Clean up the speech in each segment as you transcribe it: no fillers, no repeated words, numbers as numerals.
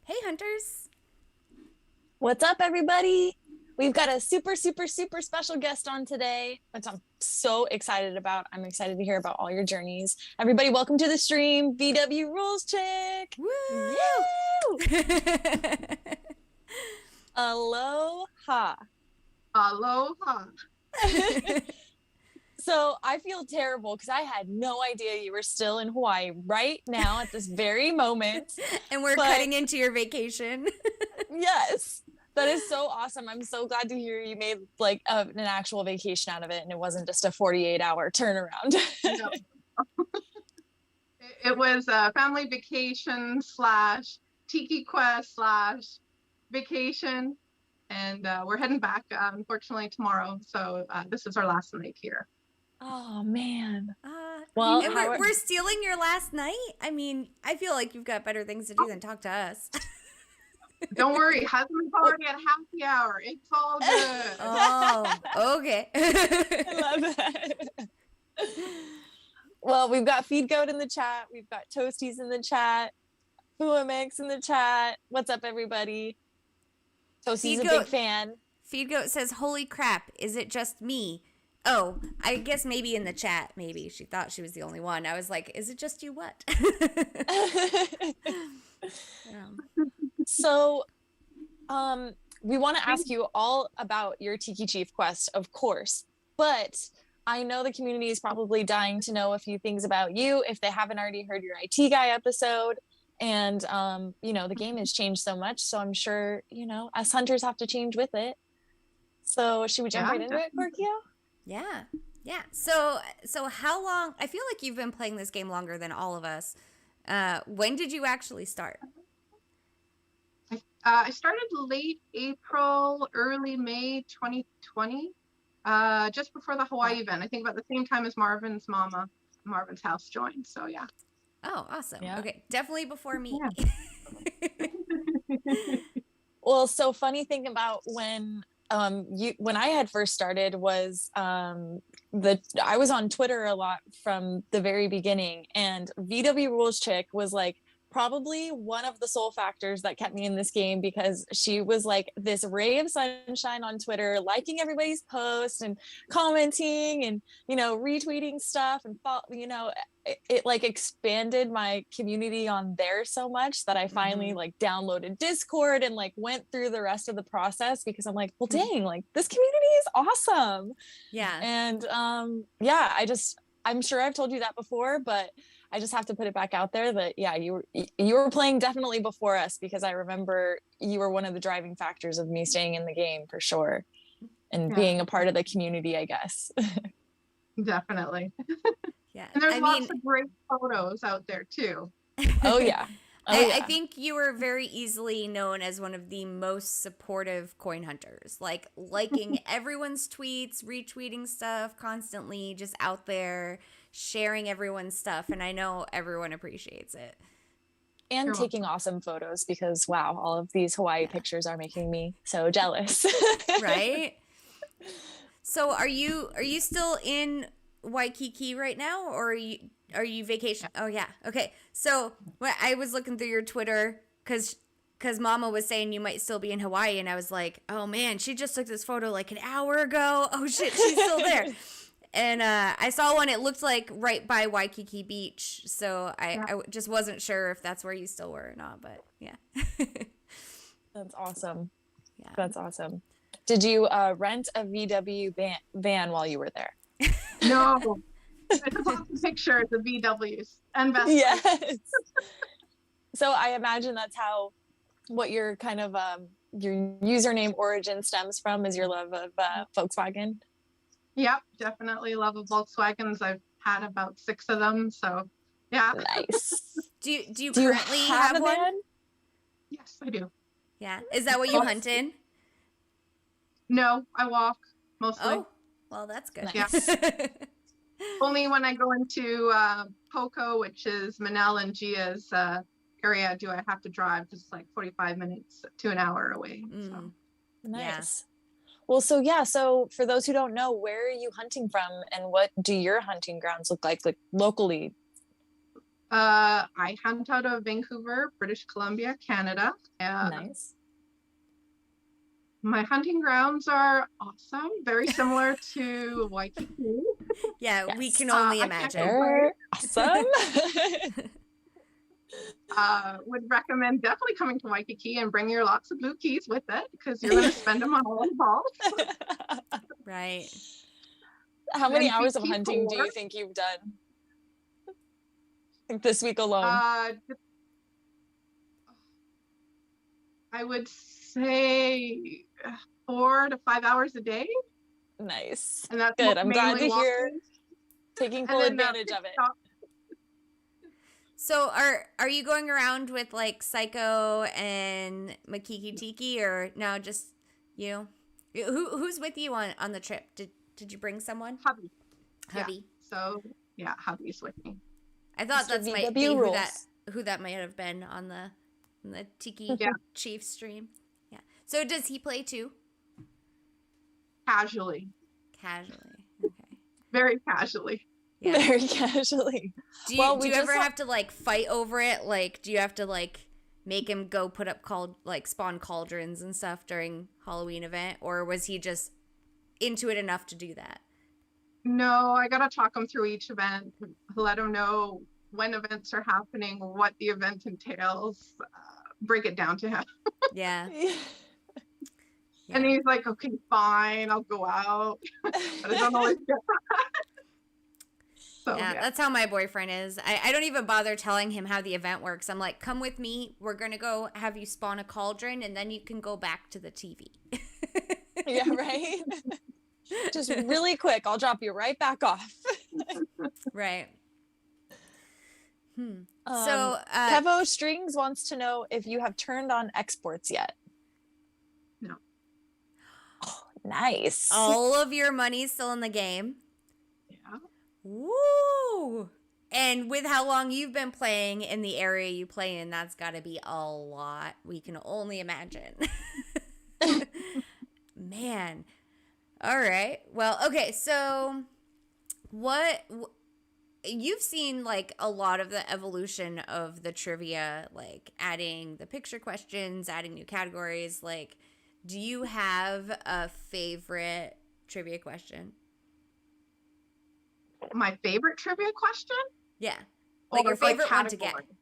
Hey, hunters. What's up, everybody? We've got a super, super, super special guest on today, which I'm so excited about. I'm excited to hear about all your journeys. Everybody, welcome to the stream, VWRulesChick. Woo! Woo! Aloha. Aloha. So I feel terrible because I had no idea you were still in Hawaii right now at this very moment. And we're cutting into your vacation. Yes. That is so awesome. I'm so glad to hear you made like an actual vacation out of it and it wasn't just a 48-hour turnaround. No. It was a family vacation / tiki quest / vacation. And we're heading back, unfortunately, tomorrow. So this is our last night here. Oh, man. Well, and we're stealing your last night? I mean, I feel like you've got better things to do than talk to us. Don't worry, husband's already at happy hour. It's all good. Oh, okay. I love that. Well, we've got Feed Goat in the chat. We've got Toasties in the chat. Fuamix in the chat. What's up, everybody? Toastie's a big fan. Feed Goat says, holy crap, is it just me? Oh, I guess maybe in the chat, maybe. She thought she was the only one. I was like, is it just you what? So, we want to ask you all about your Tiki Chief quest, of course, but I know the community is probably dying to know a few things about you if they haven't already heard your IT guy episode. And, the game has changed so much. So I'm sure, us hunters have to change with it. So should we jump right into it, Korkio? Yeah. So how long? I feel like you've been playing this game longer than all of us. When did you actually start? I started late April, early May 2020, just before the Hawaii event. I think about the same time as MarvinsMama, Marvin's House joined. So yeah. Oh, awesome. Yeah. Okay, definitely before me. Yeah. Well, so funny thing about when I had first started was I was on Twitter a lot from the very beginning, and VWRulesChick was like probably one of the sole factors that kept me in this game, because she was like this ray of sunshine on Twitter, liking everybody's posts and commenting and retweeting stuff, and it like expanded my community on there so much that I finally like downloaded Discord and like went through the rest of the process, because I'm like, well, dang, like this community is awesome. Yeah. And I'm sure I've told you that before, but I just have to put it back out there that, yeah, you were playing definitely before us, because I remember you were one of the driving factors of me staying in the game for sure, and being a part of the community, I guess. Definitely. Yeah. And there's lots of great photos out there too. Oh yeah. I think you were very easily known as one of the most supportive coin hunters, like liking everyone's tweets, retweeting stuff constantly, just out there sharing everyone's stuff. And I know everyone appreciates it. And taking awesome photos, because wow, all of these Hawaii pictures are making me so jealous. Right? So are you still in Waikiki right now, or are you vacation? Oh yeah. Okay. So I was looking through your Twitter because Mama was saying you might still be in Hawaii, and I was like, oh man, she just took this photo like an hour ago. Oh shit, she's still there. And I saw one. It looked like right by Waikiki Beach, so I just wasn't sure if that's where you still were or not. But yeah. That's awesome. Yeah. That's awesome. Did you rent a VW van while you were there? No. It's a picture of the VWs and Vespas. Yes. So I imagine that's what your kind of your username origin stems from, is your love of Volkswagen. Yep, definitely love of Volkswagens. I've had about 6 of them, so yeah. Nice. Do you currently have one? Van? Yes, I do. Yeah. Is that what you hunt in? No, I walk mostly. Oh, well, that's good. Nice. Yeah. Only when I go into Poco, which is Manel and Gia's area, do I have to drive, because it's like 45 minutes to an hour away. So. Nice. Well, so for those who don't know, where are you hunting from, and what do your hunting grounds look like locally? I hunt out of Vancouver, British Columbia, Canada. Nice. My hunting grounds are awesome, very similar to Waikiki. Yeah, Yes. we can only I can't imagine. complain. Awesome. Would recommend definitely coming to Waikiki and bring your lots of blue keys with it because you're going to spend them on all involved. Right. How many And hours of BT hunting do you four. think you've done? Like this week alone? I would say 4 to 5 hours a day. Nice. And that's Good. I'm glad mainly to hear walking. taking And full then, advantage of it. TikTok. So are you going around with like Psycho and Makiki Tiki, or no, just you? Who's with you on the trip? Did you bring someone? Hubby. Hubby. Yeah. So yeah, hubby's with me. I thought Mr. that's might VW be rules. who that might have been on the Tiki Yeah. Chief stream. Yeah. So does he play too? Casually. Casually. Okay. Very casually. Yeah. Very casually. Do you, Well, do we you just ever saw- have to like fight over it? Like, do you have to like make him go put up spawn cauldrons and stuff during Halloween event, or was he just into it enough to do that? No, I gotta talk him through each event, let him know when events are happening, what the event entails, break it down to him. Yeah. And he's like, okay, fine, I'll go out. But I don't always get that. So, Yeah, that's how my boyfriend is. I don't even bother telling him how the event works. I'm like, come with me. We're going to go have you spawn a cauldron, and then you can go back to the TV. Yeah, right? Just really quick, I'll drop you right back off. Right. So, Kevo Strings wants to know if you have turned on exports yet. No. Oh, nice. all of your money's still in the game. Yeah. Woo! And with how long you've been playing in the area you play in, that's got to be a lot. We can only imagine. Man. All right. Well, okay. So you've seen like a lot of the evolution of the trivia, like adding the picture questions, adding new categories. Like, do you have a favorite trivia question? My favorite trivia question? Yeah. Like your favorite one to get. category?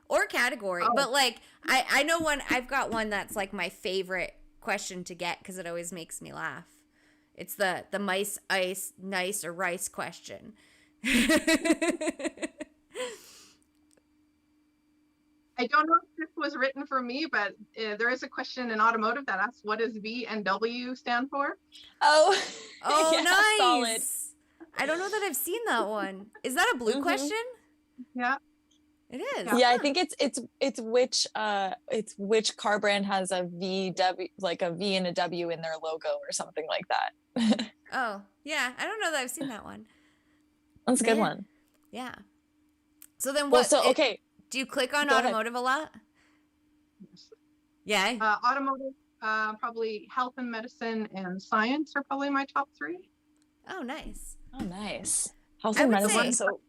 Or category. Oh. But like I know one, I've got one that's like my favorite question to get because it always makes me laugh. It's the mice, ice, nice, or rice question. I don't know if this was written for me, but there is a question in automotive that asks, what does V and W stand for? Oh, Oh, yeah, nice. solid. I don't know that I've seen that one. Is that a blue question? Yeah. It is. Yeah, I think it's which car brand has a VW, like a V and a W in their logo or something like that. Oh, yeah. I don't know that I've seen that one. That's a good Man. one. Yeah. So then Well, what? so okay, Do you click on Go ahead. automotive a lot? Yeah. Automotive, probably health and medicine and science are probably my top 3. Oh, nice. oh nice. Health I and would medicine. say So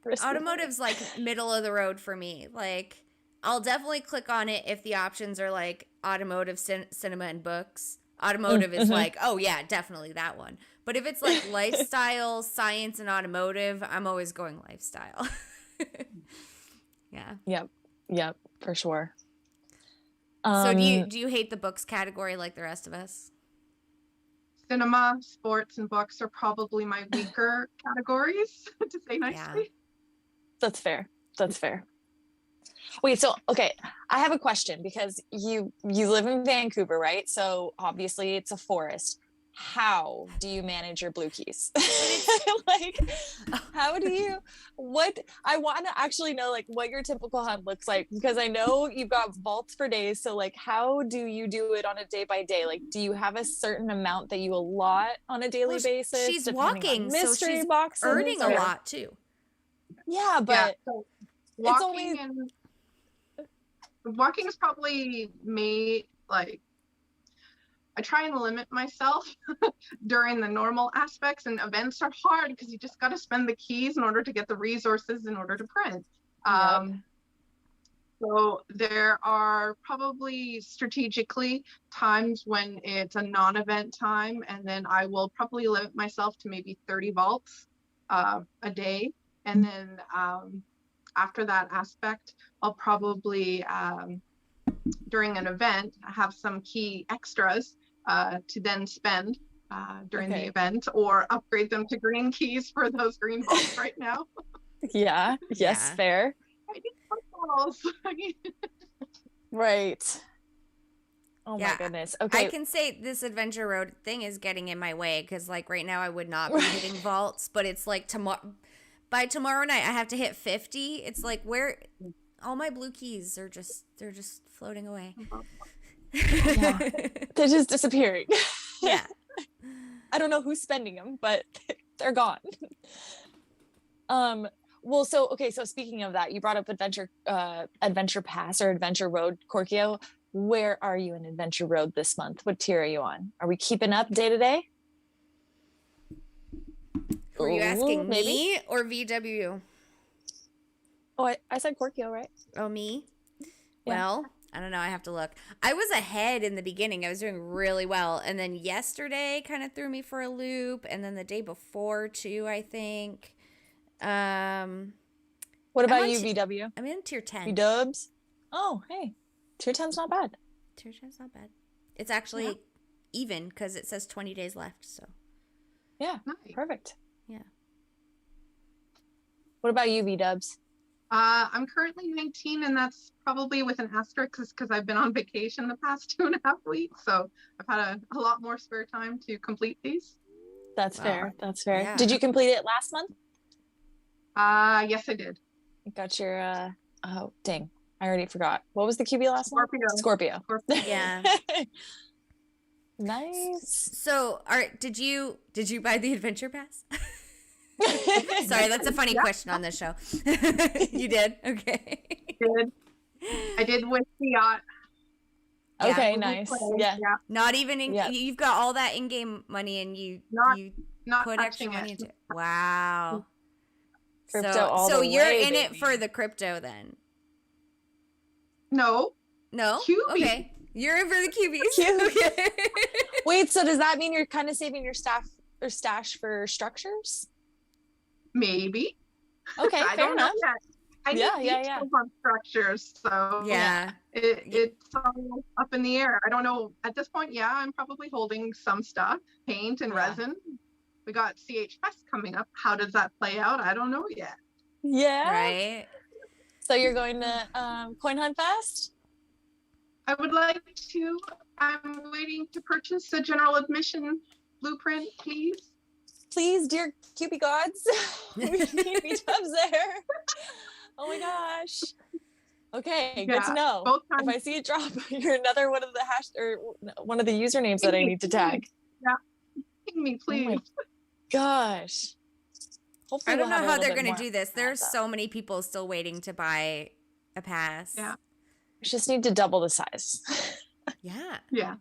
risky. Automotive's like middle of the road for me. Like, I'll definitely click on it if the options are like automotive, cinema, and books. Automotive is like, oh yeah, definitely that one. But if it's like lifestyle, science, and automotive, I'm always going lifestyle. Yeah. Yep, for sure. So do you hate the books category like the rest of us? Cinema, sports, and books are probably my weaker categories, to say nicely. That's fair. That's fair. Wait, so okay, I have a question because you live in Vancouver, right? So obviously it's a forest. How do you manage your blue keys? Like, how do you, I want to actually know like what your typical hunt looks like, because I know you've got vaults for days. So like, how do you do it on a day by day? Like, do you have a certain amount that you allot on a daily basis? She's depending on walking, so mystery she's boxes earning a or- lot too. Yeah, but so it's walking walking is probably me, like, I try and limit myself during the normal aspects, and events are hard because you just got to spend the keys in order to get the resources in order to print. So there are probably strategically times when it's a non-event time, and then I will probably limit myself to maybe 30 vaults a day. And then after that aspect, I'll probably, during an event, have some key extras to then spend during the event, or upgrade them to green keys for those green vaults right now. Yeah. Yes. Yeah. Fair. I need footballs. Right. Oh Yeah, my goodness. Okay. I can say this Adventure Road thing is getting in my way because, like, right now I would not be hitting vaults, but it's like by tomorrow night I have to hit 50. It's like, where all my blue keys are they're just floating away. Yeah. They're just disappearing. Yeah. I don't know who's spending them, but they're gone. Well, so speaking of that, you brought up Adventure Pass or Adventure Road, Korkio. Where are you in Adventure Road this month? What tier are you on? Are we keeping up day to day? Were you asking me or VW? Oh, I said Korkio, right? Oh, me? Yeah. Well, I don't know. I have to look. I was ahead in the beginning. I was doing really well. And then yesterday kind of threw me for a loop. And then the day before too, I think. What about you, VW? I'm in tier 10. V-dubs? Oh, hey. Tier 10's not bad. Tier 10's not bad. It's actually even because it says 20 days left. So yeah, nice. Perfect. Yeah. What about you, V-dubs? I'm currently 19, and that's probably with an asterisk because I've been on vacation the past 2.5 weeks. So I've had a lot more spare time to complete these. That's fair. That's fair. Yeah. Did you complete it last month? Yes, I did. You got your, oh, dang. I already forgot. What was the QB last one? Scorpio. Yeah. Nice. So, did you buy the Adventure Pass? Sorry, that's a funny question on this show. You did? Okay. I did with Fiat. Okay, nice. Yeah. Not even you've got all that in-game money and you put extra money into it. Wow. Crypto so you're in it for the crypto then? No. QB. Okay. You're in for the QBs. Okay. Wait, so does that mean you're kind of saving your stash for structures? Maybe. Okay, fair enough. I need details on structures, so it's all up in the air. I don't know at this point. Yeah, I'm probably holding some stuff, paint and resin. We got CH Fest coming up. How does that play out? I don't know yet. Yeah. Right. So you're going to Coin Hunt Fest? I would like to. I'm waiting to purchase a general admission blueprint, please. Please, dear QB gods. We need V-dubs there. Oh my gosh. Okay, good to know. If I see it drop, you're another one of the one of the usernames that I need to tag. Yeah. Ping me, please. Oh my gosh. Hopefully I don't know how they're going to do this. There's so many people still waiting to buy a pass. Yeah. We just need to double the size. Yeah. Yeah.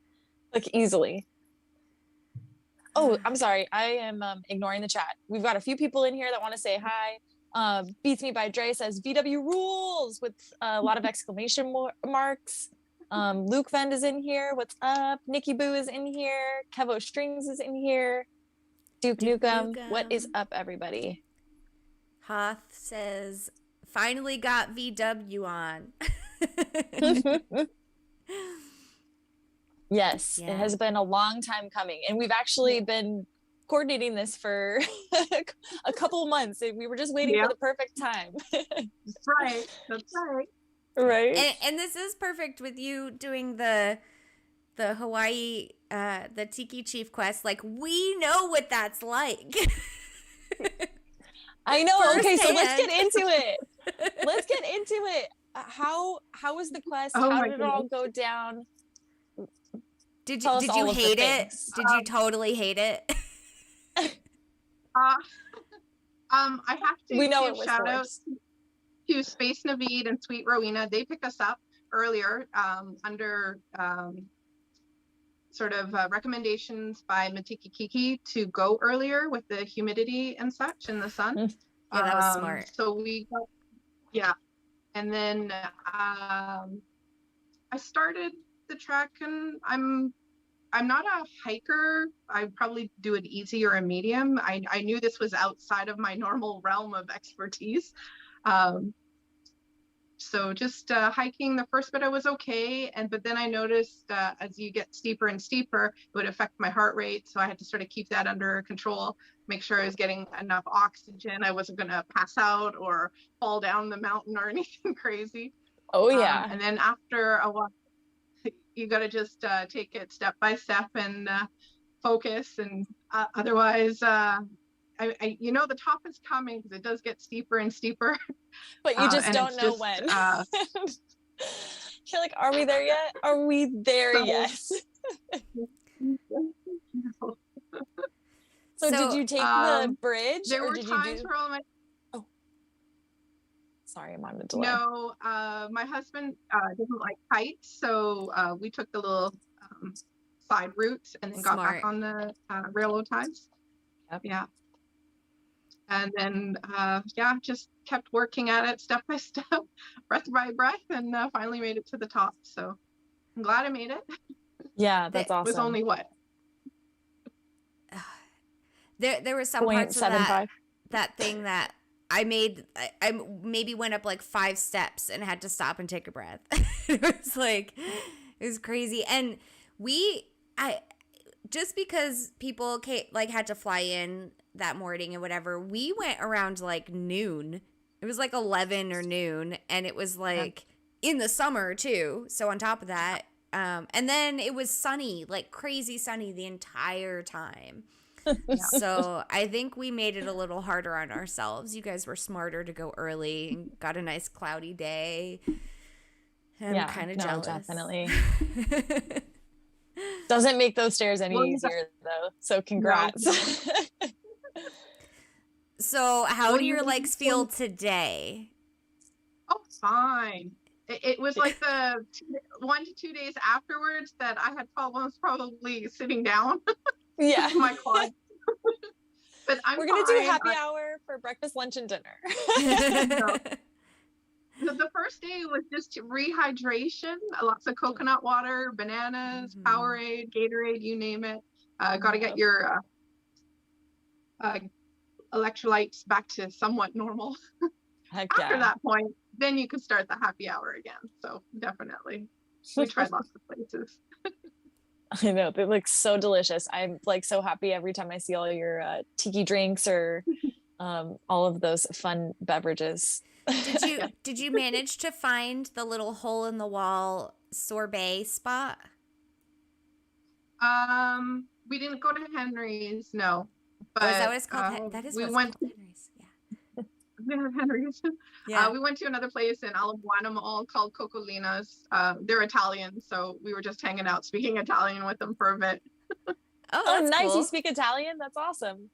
Like easily. Oh, I'm sorry. I am ignoring the chat. We've got a few people in here that want to say hi. Beats Me by Dre says VW rules with a lot of exclamation marks. Luke Vend is in here. What's up? Nikki Boo is in here. Kevo Strings is in here. Duke Nukem. What is up, everybody? Hoth says, finally got VW on. Yes, it has been a long time coming. And we've actually been coordinating this for a couple of months. We were just waiting for the perfect time. Right. That's right. Right. And this is perfect with you doing the Hawaii, the Tiki Chief quest. Like, we know what that's like. I know. Okay, so let's get into it. How was the quest? How did it all go down? Did you hate it? Did you totally hate it? I have to give shout out to Space Naveed and Sweet Rowena. They picked us up earlier under sort of recommendations by Matiki Kiki to go earlier with the humidity and such in the sun. Yeah, that was smart. So we got, And then I started the trek, and I'm not a hiker. I probably do an easy or a medium. I knew this was outside of my normal realm of expertise. So just hiking the first bit, I was okay. But then I noticed as you get steeper and steeper, it would affect my heart rate. So I had to sort of keep that under control, make sure I was getting enough oxygen. I wasn't going to pass out or fall down the mountain or anything crazy. Oh, yeah. And then after a while, you got to just take it step by step and focus. And otherwise, you know the top is coming because it does get steeper and steeper. But you just don't know when. You're like, are we there yet? Are we there yet? So did you take the bridge? There were did times you do... where all my... Oh, sorry, I'm on the delay. No, my husband doesn't like heights, so we took the little side route and then got back on the railroad ties. Yep. Yeah. And then, just kept working at it step by step, breath by breath, and finally made it to the top. So I'm glad I made it. Yeah, that's awesome. It was only what? There were some parts of that thing that I made. I maybe went up like 5 steps and had to stop and take a breath. It was crazy. And just because people had to fly in that morning and whatever, we went around like noon. It was like 11 or noon, and it was like in the summer too. So on top of that, and then it was sunny, like crazy sunny the entire time. So I think we made it a little harder on ourselves. You guys were smarter to go early and got a nice cloudy day. I'm kind of jealous. Definitely. Doesn't make those stairs any easier though. So congrats. No. So how do your legs feel today? Oh, fine. It was like the 1 to 2 days afterwards that I had problems probably sitting down. Yeah. My quad. But we're going to do happy hour for breakfast, lunch, and dinner. So the first day was just rehydration, lots of coconut water, bananas, Powerade, Gatorade, you name it. Got to get your electrolytes back to somewhat normal. After that point, then you can start the happy hour again. So definitely, we tried lots of places. I know, they look so delicious. I'm like so happy every time I see all your tiki drinks or all of those fun beverages. Did you manage to find the little hole in the wall sorbet spot? We didn't go to Henry's, no. But is that what it's called? That is what it's called, Henry's. Yeah. Henry's. Yeah. We went to another place in Alabuana Mall called Cocolina's. They're Italian, so we were just hanging out, speaking Italian with them for a bit. Oh, nice! Cool. You speak Italian? That's awesome.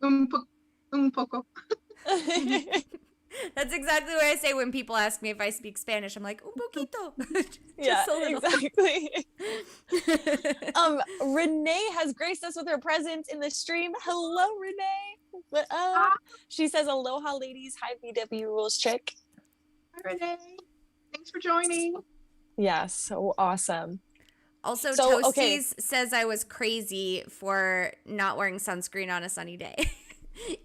Un poco. That's exactly what I say when people ask me if I speak Spanish. I'm like, un poquito. Yeah, exactly. Renee has graced us with her presence in the stream. Hello, Renee. What up? She says, aloha, ladies. Hi, VWRulesChick. Hi, Renee. Thanks for joining. Yeah, so awesome. Also, Toasties says I was crazy for not wearing sunscreen on a sunny day.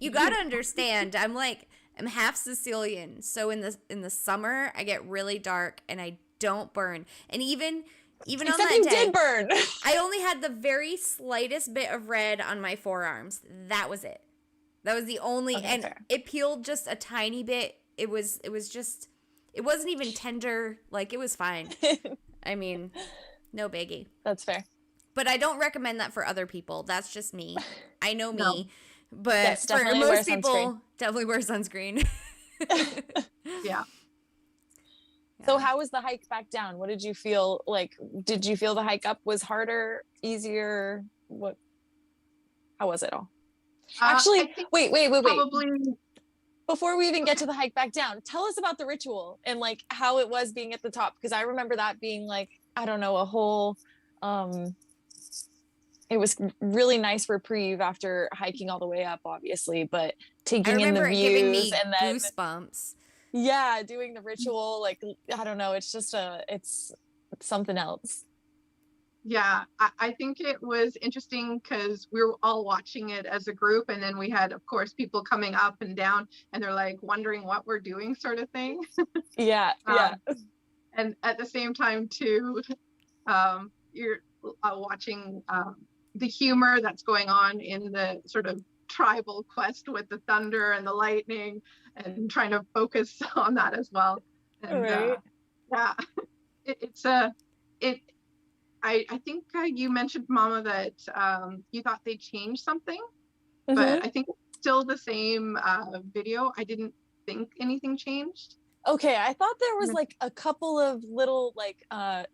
You gotta understand, I'm half Sicilian, so in the summer I get really dark and I don't burn. And even on that day, did burn. I only had the very slightest bit of red on my forearms. That was it. That was the only, and fair. It peeled just a tiny bit. It wasn't even tender. Like, it was fine. I mean, no biggie. That's fair. But I don't recommend that for other people. That's just me. I know me. No. But yes, for most people, definitely wear sunscreen. Yeah. So how was the hike back down? What did you feel like? Did you feel the hike up was harder, easier? How was it all? Actually, wait. Probably. Before we even get to the hike back down, tell us about the ritual and like how it was being at the top. Because I remember that being like, I don't know, a whole, it was really nice reprieve after hiking all the way up, obviously, but taking in the views giving me and then goosebumps. Yeah, doing the ritual, like, I don't know, it's just it's something else. Yeah, I think it was interesting because we were all watching it as a group, and then we had, of course, people coming up and down, and they're like wondering what we're doing, sort of thing. Yeah, yeah. And at the same time, too, you're watching the humor that's going on in the sort of tribal quest with the thunder and the lightning, and trying to focus on that as well. And Right. yeah, it's a it. I think you mentioned, Mama, that you thought they changed something, but I think it's still the same video. I didn't think anything changed. Okay, I thought there was like a couple of little like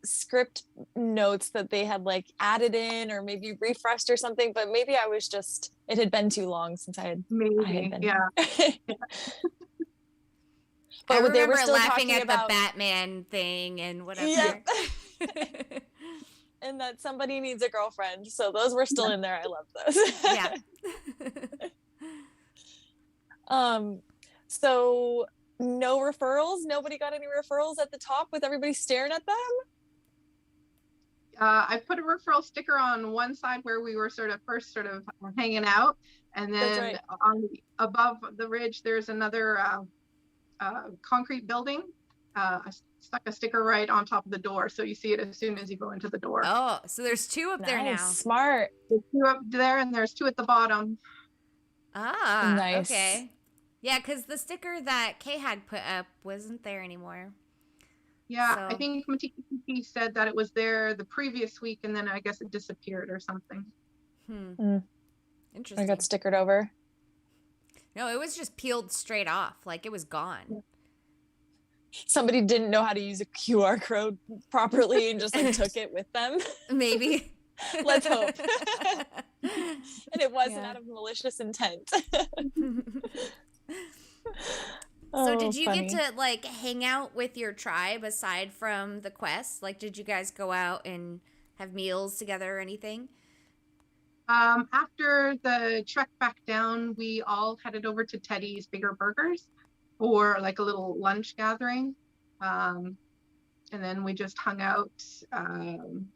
script notes that they had like added in or maybe refreshed or something, but maybe I was just, it had been too long since I had been. Yeah. But I they were remember still laughing at about the Batman thing and whatever. Yep. And that somebody needs a girlfriend. So those were still in there. I love those. Yeah. So no referrals? Nobody got any referrals at the top with everybody staring at them? I put a referral sticker on one side where we were first hanging out. And then above the ridge, there's another concrete building. I stuck a sticker right on top of the door, so you see it as soon as you go into the door. Oh, so there's two up there now. Smart. There's two up there, and there's two at the bottom. Ah, nice. Okay. Yeah, because the sticker that Kay had put up wasn't there anymore. Yeah, so. I think Matiki said that it was there the previous week, and then I guess it disappeared or something. Interesting. I got stickered over. No, it was just peeled straight off. Like, it was gone. Somebody didn't know how to use a QR code properly and just like took it with them. Maybe. Let's hope. And it wasn't out of malicious intent. So did you get to like hang out with your tribe aside from the quest? Like, did you guys go out and have meals together or anything? After the trek back down, we all headed over to Teddy's Bigger Burgers for like a little lunch gathering. And then we just hung out. And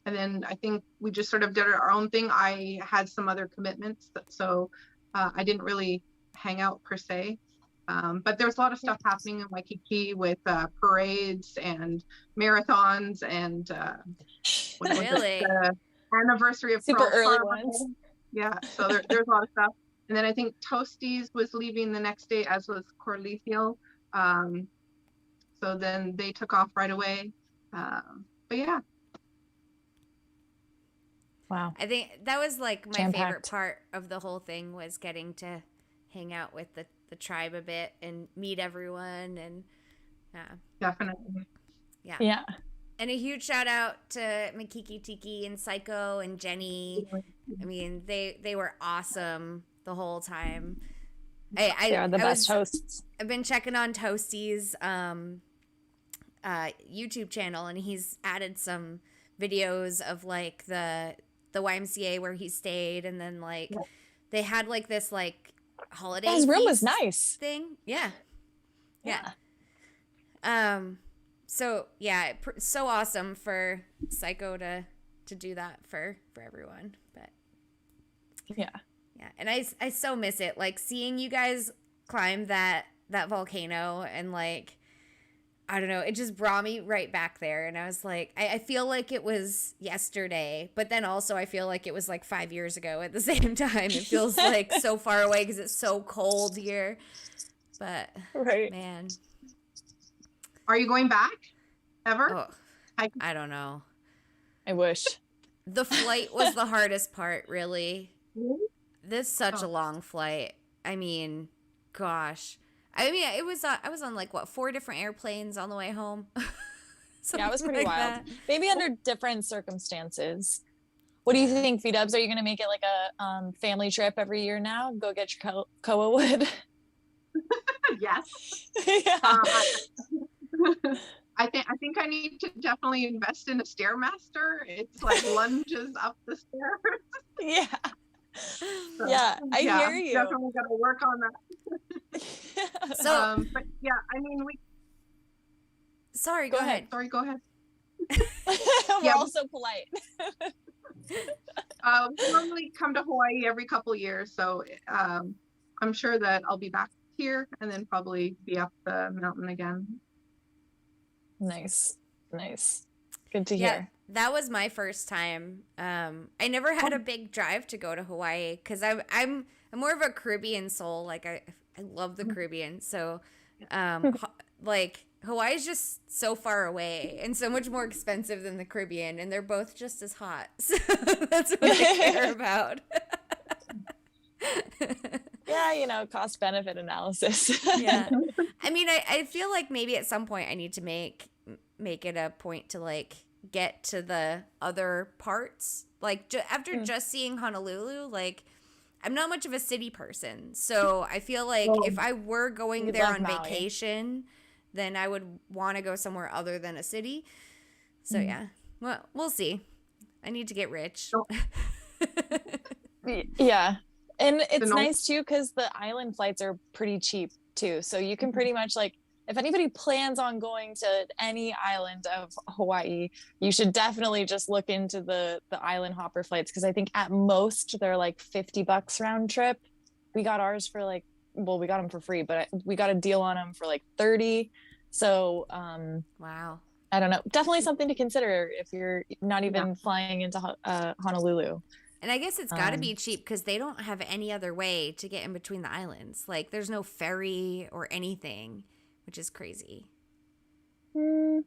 then I think we just sort of did our own thing. I had some other commitments, so I didn't really hang out per se. But there was a lot of stuff happening in Waikiki with parades and marathons and really? Anniversary of super early Pearl ones. Yeah, so there's a lot of stuff. And then I think Toasties was leaving the next day, as was Korkio. So then they took off right away. But yeah. Wow. I think that was like my favorite part of the whole thing, was getting to hang out with the tribe a bit and meet everyone. And Definitely. Yeah. And a huge shout out to Makiki Tiki and Psycho and Jenny. I mean, they were awesome the whole time. They are the best hosts. I've been checking on Toasty's YouTube channel, and he's added some videos of like the YMCA where he stayed, and then like they had like this like holiday. His room was nice. Thing, yeah. So yeah, so awesome for Psycho to do that for everyone. But yeah, and I so miss it, like seeing you guys climb that volcano, and like I don't know, it just brought me right back there. And I was like, I feel like it was yesterday, but then also I feel like it was like 5 years ago at the same time. It feels like so far away because it's so cold here. But man. Are you going back ever? Oh, I don't know. I wish. The flight was the hardest part, really. This is such a long flight. I mean, gosh. I mean, it was I was on like 4 different airplanes on the way home. Yeah, it was pretty wild. Maybe under different circumstances. What do you think, VDubs? Are you going to make it like a family trip every year now? Go get your koa wood? Yes. Yeah. I think I need to definitely invest in a Stairmaster. It's like lunges up the stairs. Yeah. So, I hear you. Definitely got to work on that. So, but yeah, I mean, sorry, go ahead. Sorry, go ahead. We're Yeah. all so polite. We normally come to Hawaii every couple years, so I'm sure that I'll be back here and then probably be up the mountain again. Nice. Good to Yeah, hear. that was my first time. I never had a big drive to go to Hawaii because I'm more of a Caribbean soul. Like I love the Caribbean, so like Hawaii is just so far away and so much more expensive than the Caribbean, and they're both just as hot. So that's what I care about. Yeah, cost benefit analysis. Yeah, I mean, I feel like maybe at some point I need to make it a point to like get to the other parts. Like after just seeing Honolulu, like I'm not much of a city person, so I feel like if I were going there on vacation, then I would want to go somewhere other than a city. So yeah, well, we'll see. I need to get rich. Yeah. And it's nice too because the island flights are pretty cheap too. So you can pretty much like, if anybody plans on going to any island of Hawaii, you should definitely just look into the island hopper flights because I think at most they're like $50 round trip. We got ours for like, well, we got them for free, but we got a deal on them for like 30. So wow. I don't know. Definitely something to consider if you're not even flying into Honolulu. And I guess it's got to be cheap because they don't have any other way to get in between the islands. Like there's no ferry or anything, which is crazy. Do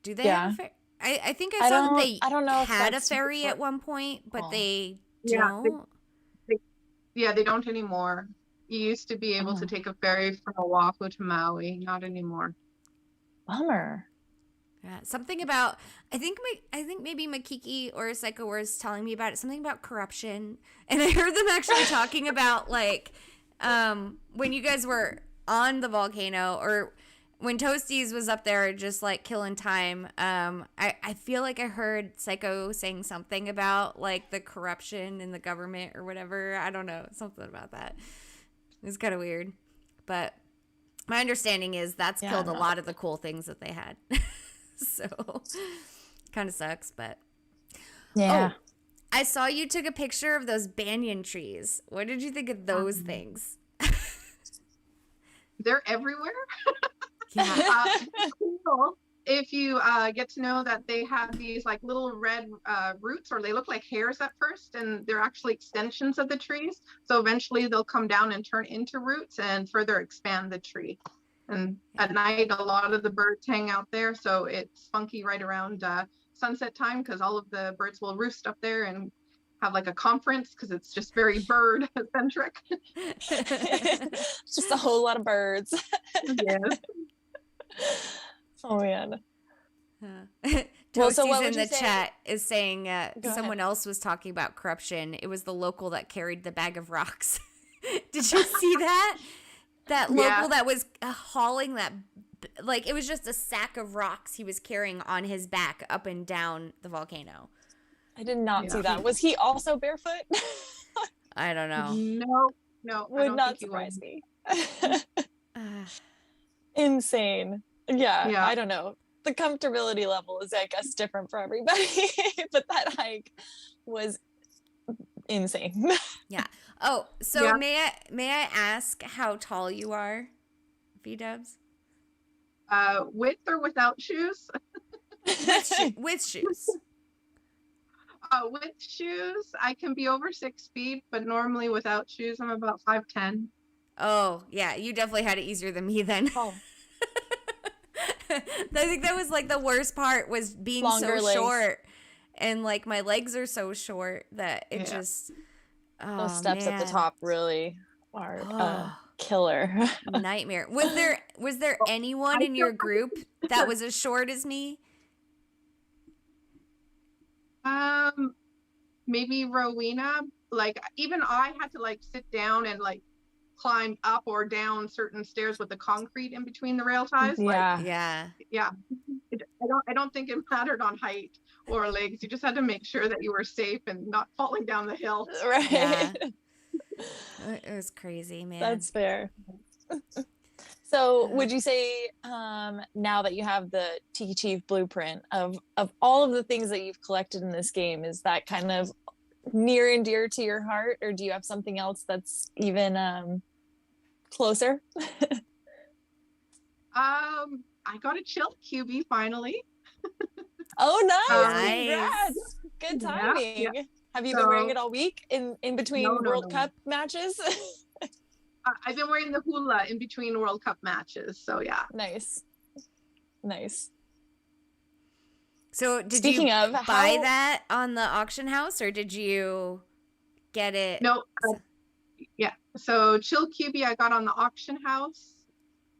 they have a ferry? I think I saw that they had a ferry at one point, but they don't. They don't anymore. You used to be able to take a ferry from Oahu to Maui. Not anymore. Bummer. Yeah, something about I think maybe Makiki or Psycho was telling me about it. Something about corruption, and I heard them actually talking about like when you guys were on the volcano or when Toasties was up there just like killing time. I feel like I heard Psycho saying something about like the corruption in the government or whatever. I don't know, something about that. It's kind of weird, but my understanding is that's killed a lot of the cool things that they had. So kind of sucks, but yeah. Oh, I saw you took a picture of those banyan trees. What did you think of those things? They're everywhere. Yeah. Cool. If you get to know that they have these like little red roots, or they look like hairs at first, and they're actually extensions of the trees. So eventually they'll come down and turn into roots and further expand the tree. And at night, a lot of the birds hang out there. So it's funky right around sunset time because all of the birds will roost up there and have like a conference because it's just very bird centric. Just a whole lot of birds. Yes. Oh man. Toasties in the chat is saying someone else was talking about corruption. It was the local that carried the bag of rocks. Did you see that? That local that was hauling that, like, it was just a sack of rocks he was carrying on his back up and down the volcano. I did not see that. Was he also barefoot? I don't know. No. Would not surprise me. Insane. Yeah, I don't know. The comfortability level is, I guess, different for everybody. But that hike was insane. Yeah. Oh, so may I ask how tall you are, V-dubs? With or without shoes? With shoes. With shoes, I can be over 6 feet, but normally without shoes, I'm about 5'10". Oh, yeah, you definitely had it easier than me then. Oh. I think that was like the worst part was being so short, and like my legs are so short that it just. Oh, those steps at the top really are killer. Nightmare. Was there anyone in your group that was as short as me? Maybe Rowena. Like even I had to like sit down and like climb up or down certain stairs with the concrete in between the rail ties. Yeah. I don't think it mattered on height or legs. You just had to make sure that you were safe and not falling down the hill. Right. Yeah. It was crazy, man. That's fair. So would you say now that you have the Tiki Chief blueprint of all of the things that you've collected in this game, is that kind of near and dear to your heart, or do you have something else that's even closer? I got a chill QB finally. Oh, nice. Nice. Congrats. Good timing. Yeah. Have you been wearing it all week in between World Cup matches? I've been wearing the hula in between World Cup matches. So yeah. Nice. So did Speaking you of, buy that on the auction house, or did you get it? No. Yeah. So chill QB I got on the auction house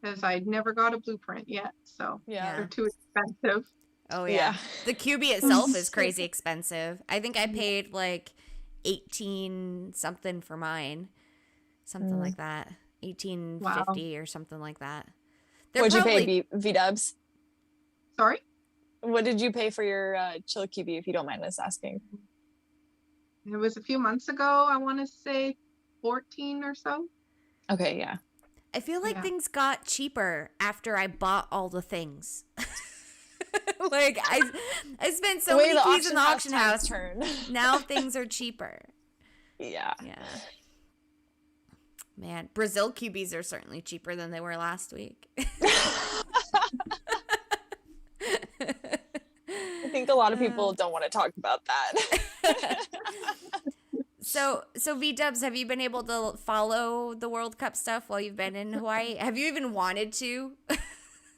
because I'd never got a blueprint yet. So Yeah. they're too expensive. Oh yeah. The QB itself is crazy expensive. I think I paid like 18 something for mine. Something like that. 1850 or something like that. What'd you pay, V-dubs? Sorry? What did you pay for your chill QB, if you don't mind us asking? It was a few months ago. I want to say 14 or so. Okay, yeah. I feel like things got cheaper after I bought all the things. Like I spent so many keys in the auction house. Now things are cheaper. Yeah. Man, Brazil QBs are certainly cheaper than they were last week. I think a lot of people don't want to talk about that. So V-dubs, have you been able to follow the World Cup stuff while you've been in Hawaii? Have you even wanted to?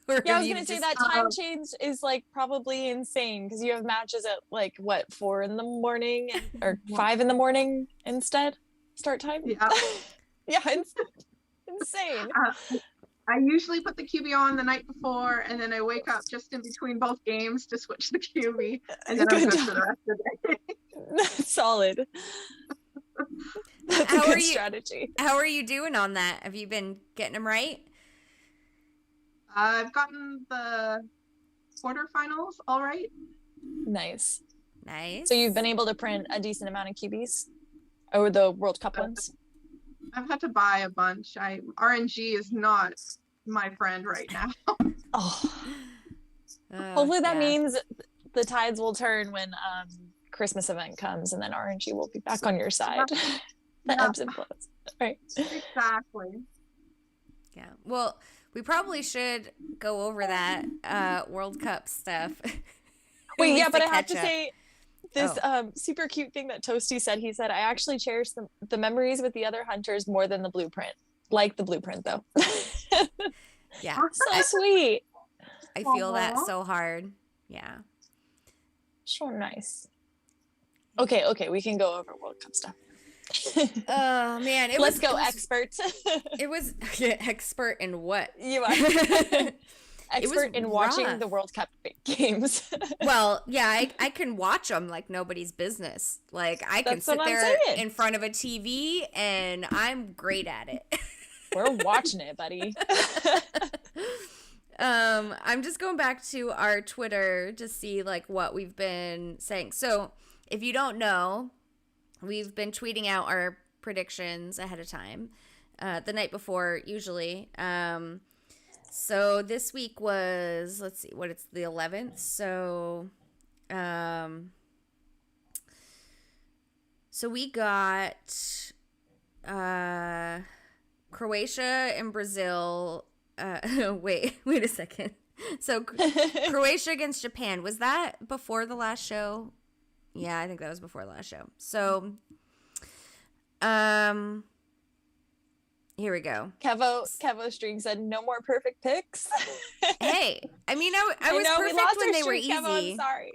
Yeah, I was gonna say that time change is like probably insane because you have matches at like what, 4 in the morning or 5 in the morning instead start time. Yeah. Yeah, it's insane. I usually put the QB on the night before, and then I wake up just in between both games to switch the QB, and then I'm good for the rest of the day. Solid. That's a good strategy. How are you doing on that? Have you been getting them right? I've gotten the quarterfinals all right. Nice. Nice. So you've been able to print a decent amount of QBs? Or the World Cup ones? I've had to buy a bunch. RNG is not my friend right now. Hopefully that means the tides will turn when Christmas event comes, and then RNG will be back on your side. The ebbs and flows. Right. Exactly. Yeah. Well, we probably should go over that World Cup stuff. Wait, yeah, but I have to say this super cute thing that Toasty said. He said, I actually cherish the memories with the other hunters more than the blueprint. Like the blueprint, though. Yeah. So sweet. I feel that so hard. Yeah. So nice. Okay, we can go over World Cup stuff. Oh man, let's go, experts. It was expert in what? You are expert in watching the World Cup games. Well, yeah, I can watch them like nobody's business. Like I can sit there in front of a TV, and I'm great at it. We're watching it, buddy. I'm just going back to our Twitter to see like what we've been saying. So if you don't know, we've been tweeting out our predictions ahead of time, the night before usually. So this week was, let's see, it's the 11th. So we got Croatia and Brazil. Wait a second. So Croatia against Japan, was that before the last show? Yeah, I think that was before the last show. So, here we go. Kevo String said, "No more perfect picks." Hey, I mean, I was perfect when they were easy. Kevo, I'm sorry.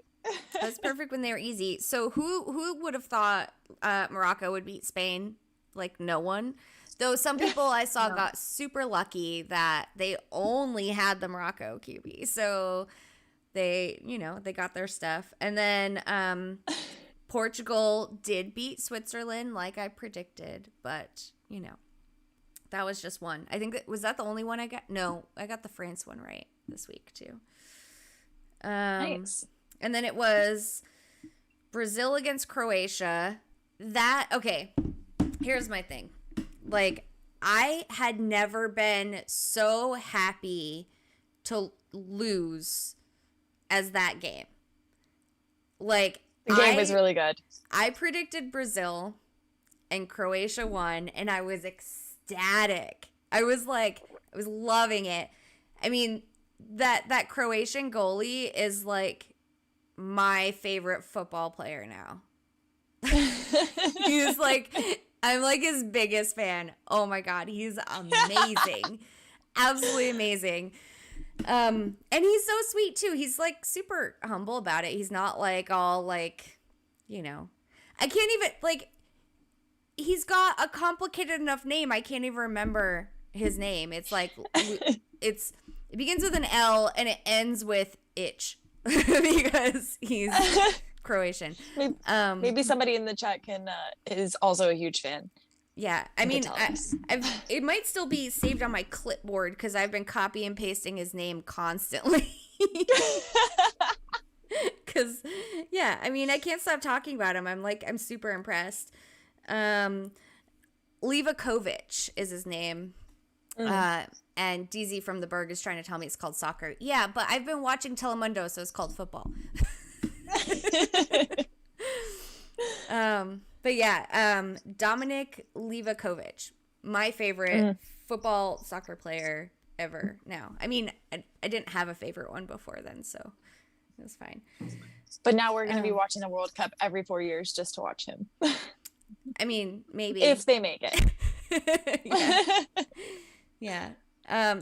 I was perfect when they were easy. So who would have thought Morocco would beat Spain? Like no one. Though some people I saw got super lucky that they only had the Morocco QB. So they got their stuff. And then Portugal did beat Switzerland like I predicted. But, that was just one. I think was that the only one I got? No, I got the France one right this week too. Nice. And then it was Brazil against Croatia. Okay, here's my thing. Like, I had never been so happy to lose as that game. Like, the game was really good. I predicted Brazil and Croatia won, and I was ecstatic. I was loving it. I mean, that Croatian goalie is like my favorite football player now. He's like, I'm like his biggest fan. Oh my God, he's amazing. Absolutely amazing. And he's so sweet too. He's like super humble about it. He's not like all like, you know, I can't even like, he's got a complicated enough name. I can't even remember his name. It's like, it begins with an L and it ends with itch because he's Croatian. Maybe somebody in the chat is also a huge fan. Yeah, I mean, it might still be saved on my clipboard because I've been copy and pasting his name constantly. Because, yeah, I mean, I can't stop talking about him. I'm super impressed. Livakovic is his name. And DZ from the Berg is trying to tell me it's called soccer. Yeah, but I've been watching Telemundo, so it's called football. But yeah, Dominik Livakovic, my favorite football soccer player ever now. I mean, I didn't have a favorite one before then, so it was fine. But now we're going to be watching the World Cup every 4 years just to watch him. I mean, maybe. If they make it. Yeah.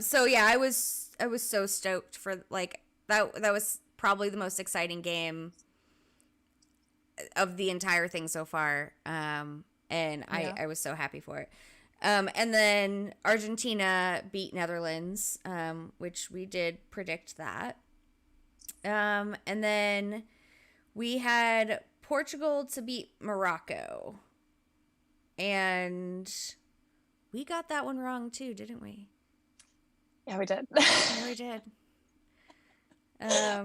So yeah, I was so stoked for like that was probably the most exciting game of the entire thing so far. And I was so happy for it. And then Argentina beat Netherlands, which we did predict that. And then we had Portugal to beat Morocco. And we got that one wrong too, didn't we? Yeah, we did. Yeah, we did.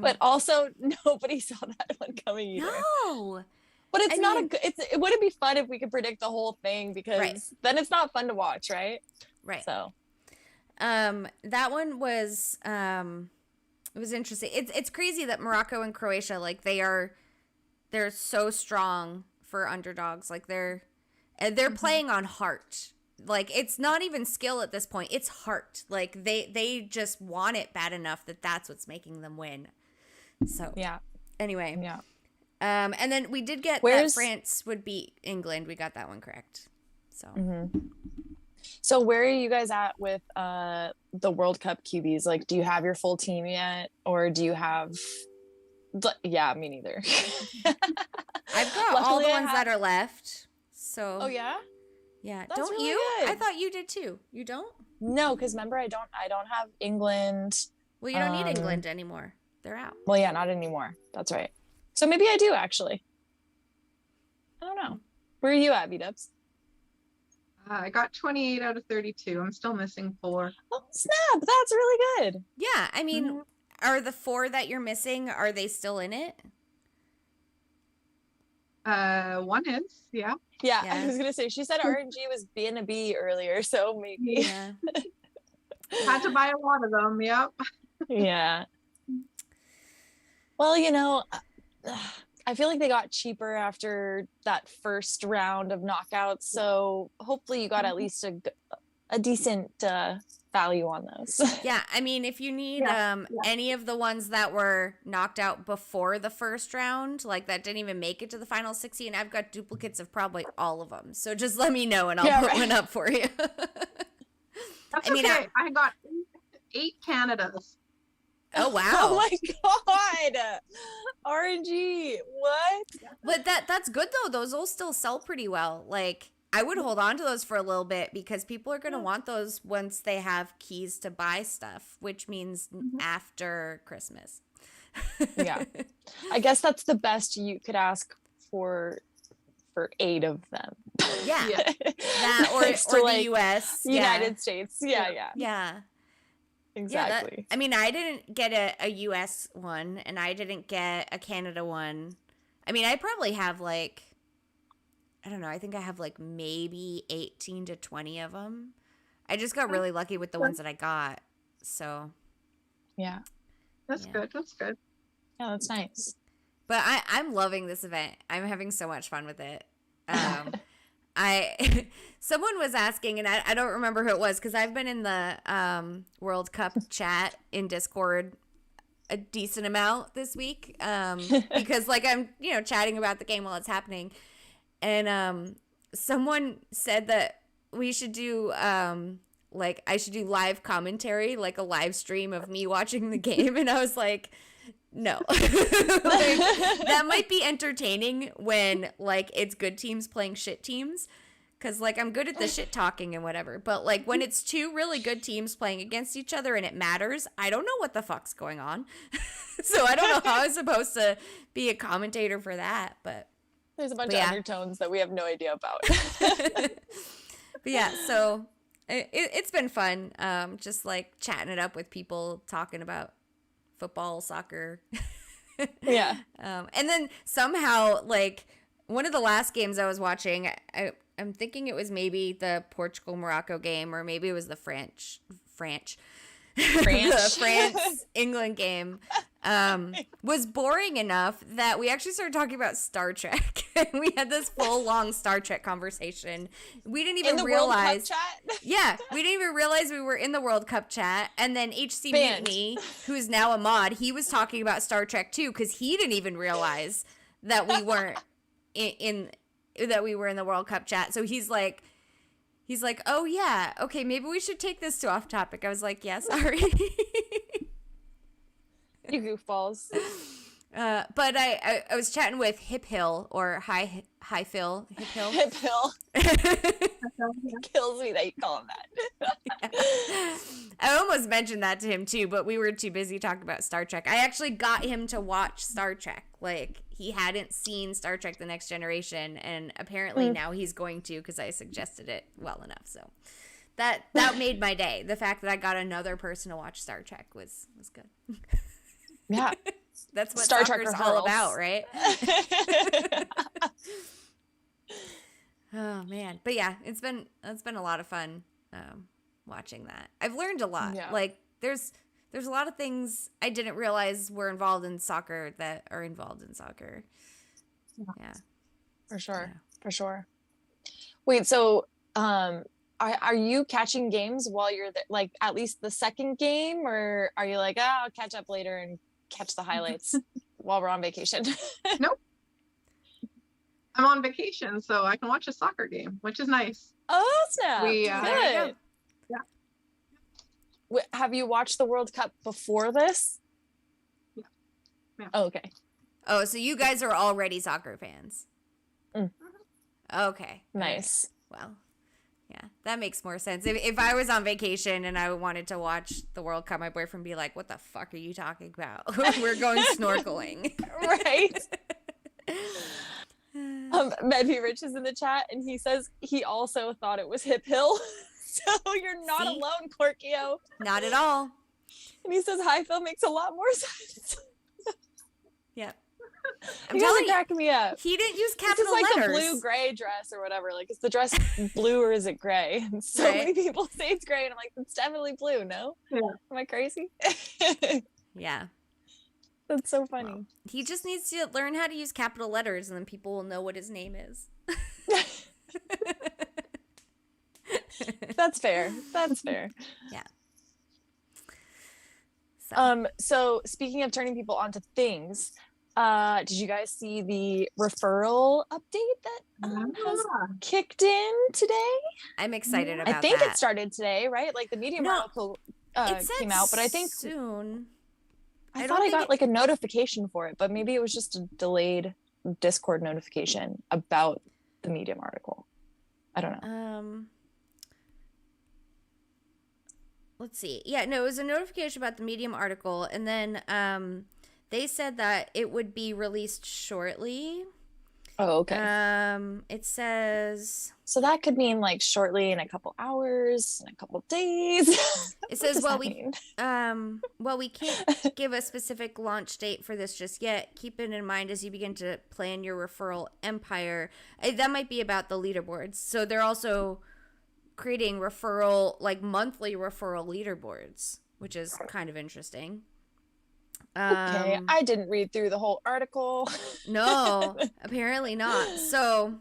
But also nobody saw that one coming either. No. But it wouldn't be fun if we could predict the whole thing because then it's not fun to watch, right? Right. So that one was it was interesting. It's crazy that Morocco and Croatia, like they're so strong for underdogs. Like they're playing on heart. Like it's not even skill at this point. It's heart. Like they just want it bad enough that's what's making them win. So yeah. Anyway. Yeah. And then we did get that France would beat England. We got that one correct. So. So where are you guys at with the World Cup QBs? Like, do you have your full team yet, or do you have? Yeah, me neither. I've got all the ones that are left. So. Oh yeah. Yeah. That's don't really you? good. I thought you did too. You don't? No, because remember, I don't have England. Well, you don't need England anymore. They're out. Well, yeah, not anymore. That's right. So maybe I do actually. I don't know. Where are you at, V-Dubs? I got 28 out of 32. I'm still missing 4. Oh, snap. That's really good. Yeah. I mean, are the 4 that you're missing, are they still in it? One is, yeah. Yeah, I was going to say, she said RNG was being a B earlier, so maybe. Yeah. Had to buy a lot of them, yep. Yeah. Well, you know, I feel like they got cheaper after that first round of knockouts, so hopefully you got at least a decent value on those. Yeah, I mean, if you need any of the ones that were knocked out before the first round, like that didn't even make it to the final 16, I've got duplicates of probably all of them. So just let me know and I'll put one up for you. That's okay. I got 8 Canadas. Oh wow! Oh my god! RNG, what? But that's good though. Those will still sell pretty well. Like I would hold on to those for a little bit because people are gonna want those once they have keys to buy stuff, which means after Christmas. Yeah, I guess that's the best you could ask for 8 of them. Yeah, that or the U.S. United States. Yeah. Yeah, Exactly. I mean, I didn't get a U.S. one, and I didn't get a Canada one. I mean, I probably have I don't know, I think I have maybe 18 to 20 of them. I just got really lucky with the ones that I got. So Yeah. That's good. That's good. Yeah, that's nice. but I'm loving this event. I'm having so much fun with it. Someone was asking, and I don't remember who it was, because I've been in the World Cup chat in Discord a decent amount this week, because like I'm chatting about the game while it's happening, and someone said that we should do like I should do live commentary, like a live stream of me watching the game, and I was like, no. Like, that might be entertaining when like it's good teams playing shit teams, because like I'm good at the shit talking and whatever, but like when it's two really good teams playing against each other and it matters, I don't know what the fuck's going on. So I don't know how I'm supposed to be a commentator for that, but there's a bunch of undertones that we have no idea about. But yeah, so it's been fun, just like chatting it up with people, talking about football, soccer. Yeah. And then somehow, like, one of the last games I was watching, I'm thinking it was maybe the Portugal-Morocco game, or maybe it was the France the France-England game, was boring enough that we actually started talking about Star Trek. We had this full long Star Trek conversation. We didn't even realize. World Cup chat? Yeah, we didn't even realize we were in the World Cup chat. And then HC Mutiny, who's now a mod, he was talking about Star Trek too, because he didn't even realize that we weren't that we were in the World Cup chat. So he's like, oh yeah, okay, maybe we should take this to off topic. I was like, yeah, sorry. You goofballs. But I was chatting with Hip Hill, or Hi Phil. Hip Hill. Hip Hill. Kills me that you call him that. Yeah. I almost mentioned that to him too, but we were too busy talking about Star Trek. I actually got him to watch Star Trek. Like, he hadn't seen Star Trek The Next Generation, and apparently now he's going to, because I suggested it well enough. So that made my day. The fact that I got another person to watch Star Trek was good. Yeah. That's what Star soccer's Trek all about, right? Oh man. But yeah, it's been a lot of fun watching that. I've learned a lot. Yeah. Like there's a lot of things I didn't realize were involved in soccer that are involved in soccer. Yeah. For sure. Yeah. For sure. Wait, so are you catching games while you're there, like at least the second game, or are you like, I'll catch up later and catch the highlights while we're on vacation? Nope. I'm on vacation, so I can watch a soccer game, which is nice. Oh, snap. We, Good. Yeah. Have you watched the World Cup before this? Yeah. Oh, okay. Oh, so you guys are already soccer fans. Okay. Nice. Well, yeah, that makes more sense. If I was on vacation and I wanted to watch the World Cup, my boyfriend would be like, what the fuck are you talking about? We're going snorkeling. Right. Medvy Rich is in the chat, and he says he also thought it was Hip Hill. So you're not alone, Korkio. Not at all. And he says High Phil makes a lot more sense. Yeah. I'm telling cracking me up. He didn't use capital letters. It's like letters. the blue-gray dress or whatever. Like, is the dress blue or is it gray? And so many people say it's gray, and I'm like, it's definitely blue. No? Yeah. Am I crazy? Yeah. That's so funny. Well, he just needs to learn how to use capital letters, and then people will know what his name is. That's fair. That's fair. Yeah. So speaking of turning people onto things, did you guys see the referral update that has kicked in today? I'm excited about that. I think it started today, right? Like the Medium article came out, but I think soon. I thought I got like a notification for it, but maybe it was just a delayed Discord notification about the Medium article. I don't know. Let's see. Yeah, no, it was a notification about the Medium article, and then they said that it would be released shortly. Oh, okay. It says, so that could mean like shortly, in a couple hours, in a couple days. It says, we can't give a specific launch date for this just yet. Keep it in mind as you begin to plan your referral empire. That might be about the leaderboards. So they're also creating monthly referral leaderboards, which is kind of interesting. Okay, I didn't read through the whole article. No, apparently not. So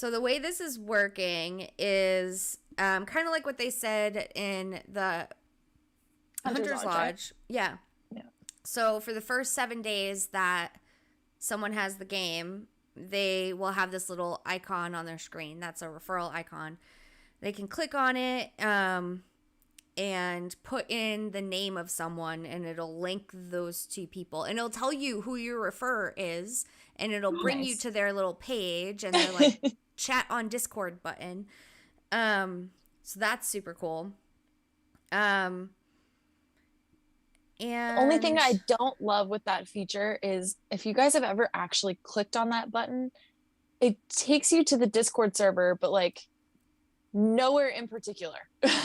the way this is working is kind of like what they said in the Hunter's Lodge. Right? Yeah. So for the first 7 days that someone has the game, they will have this little icon on their screen. That's a referral icon. They can click on it and put in the name of someone, and it'll link those two people. And it'll tell you who your referrer is, and it'll bring you to their little page and their like chat on Discord button. So that's super cool. And the only thing I don't love with that feature is if you guys have ever actually clicked on that button, it takes you to the Discord server, but like nowhere in particular.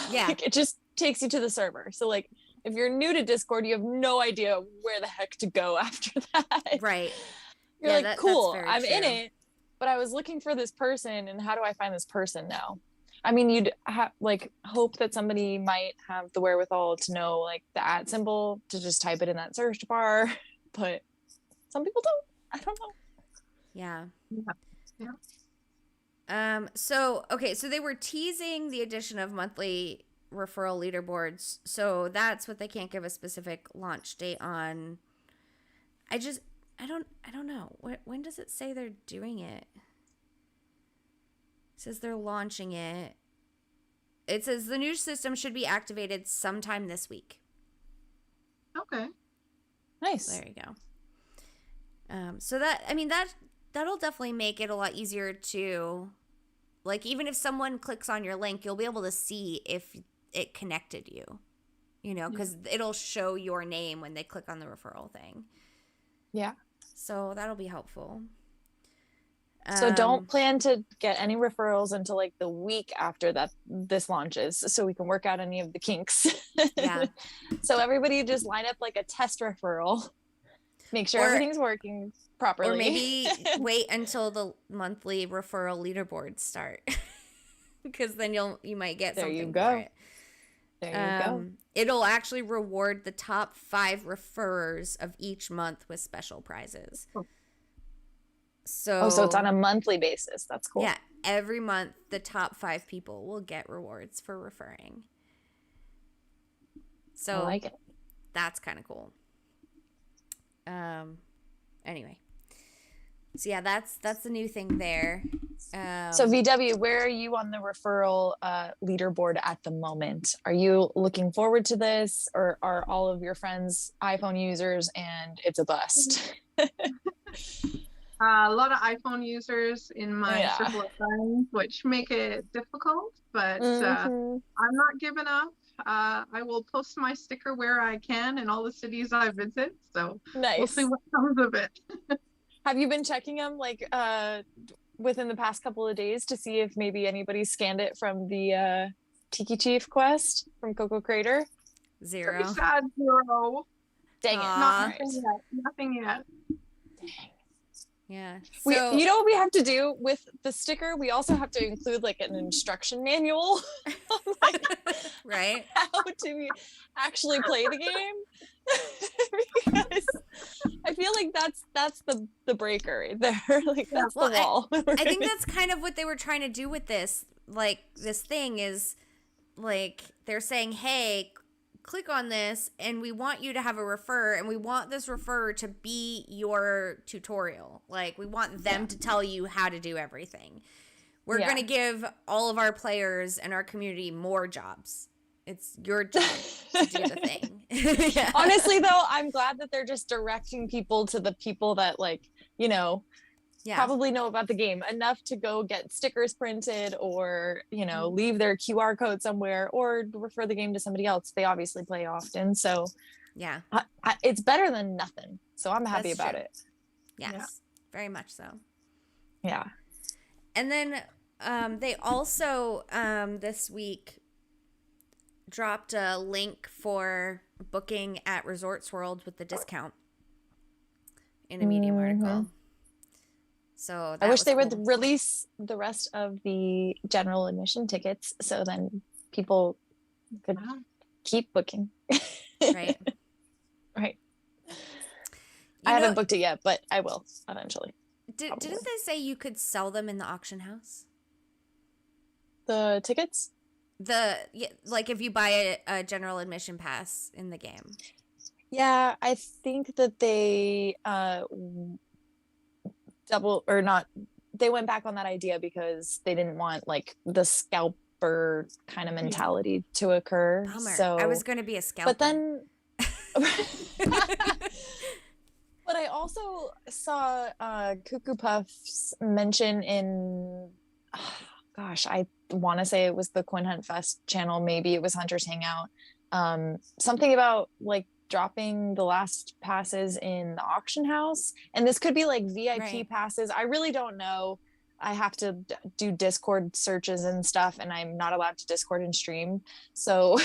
Yeah. Like, it just takes you to the server. So like if you're new to Discord, you have no idea where the heck to go after that. Right. You're Yeah, like, cool, that's I'm very in true. it, but I was looking for this person, and how do I find this person now? I mean, you'd hope that somebody might have the wherewithal to know like the @ symbol to just type it in that search bar, but some people don't. I don't know. Yeah. Yeah. So they were teasing the addition of monthly referral leaderboards. So that's what they can't give a specific launch date on. I don't know. When does it say they're doing it? It says they're launching it. It says the new system should be activated sometime this week. Okay. Nice. There you go. So that'll definitely make it a lot easier to, like, even if someone clicks on your link, you'll be able to see if it connected you, because it'll show your name when they click on the referral thing. Yeah. So that'll be helpful. So don't plan to get any referrals until like the week after this launches, so we can work out any of the kinks. Yeah. So everybody just line up like a test referral. Make sure everything's working properly. Or maybe wait until the monthly referral leaderboards start. Because then you might get something for it. There you go. It'll actually reward the top 5 referrers of each month with special prizes. So it's on a monthly basis. That's cool. Yeah, every month the top 5 people will get rewards for referring. So I like it. That's kind of cool. Anyway. So yeah, that's the new thing there. So VW, where are you on the referral leaderboard at the moment? Are you looking forward to this, or are all of your friends iPhone users and it's a bust? A lot of iPhone users in my circle of friends, which make it difficult, but I'm not giving up. I will post my sticker where I can in all the cities I visit, so we'll see what comes of it. Have you been checking them like within the past couple of days to see if maybe anybody scanned it from the Tiki Chief quest from Coco Crater? 0. Pretty sad 0. Dang it. Nothing yet. Dang. Yeah. So, you know what we have to do with the sticker? We also have to include like an instruction manual on like right? how to actually play the game. Because I feel like that's the breaker right there. Like that's the wall. I think that's kind of what they were trying to do with this. Like this thing is like they're saying, hey, click on this and we want you to have a referrer, and we want this referrer to be your tutorial. Like we want them to tell you how to do everything. We're going to give all of our players and our community more jobs. It's your job to do the thing. Honestly though, I'm glad that they're just directing people to the people that like, probably know about the game enough to go get stickers printed, or leave their QR code somewhere, or refer the game to somebody else. They obviously play often, so it's better than nothing, so I'm happy about it. Yes, very much so. Yeah. And then they also this week dropped a link for booking at Resorts World with the discount in a Medium article. So I that wish was they would cool. release the rest of the general admission tickets so then people could keep booking. Right. Right. You I know, haven't booked it yet, but I will eventually. didn't they say you could sell them in the auction house? The tickets? Like if you buy a general admission pass in the game. Yeah, I think that they they went back on that idea because they didn't want like the scalper kind of mentality to occur. Bummer. So I was going to be a scalper. But then but I also saw Cuckoo Puffs mention in gosh, I want to say it was the Coin Hunt Fest channel, maybe it was Hunters Hangout. Something about like dropping the last passes in the auction house, and this could be like VIP passes. I really don't know. I have to do Discord searches and stuff, and I'm not allowed to Discord and stream, so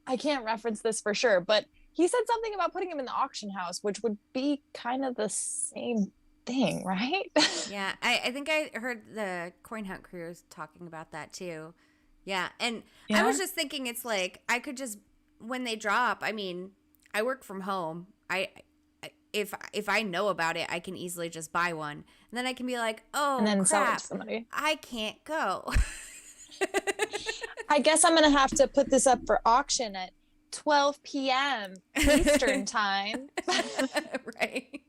I can't reference this for sure, but he said something about putting him in the auction house, which would be kind of the same thing, right? Yeah, I think I heard the Coin Hunt crew talking about that too. Yeah, and I was just thinking it's like I could just, when they drop, I mean, I work from home. If I know about it, I can easily just buy one. And then I can be like, oh, and then crap, sell it to somebody. I can't go. I guess I'm going to have to put this up for auction at 12 p.m. Eastern time. Right.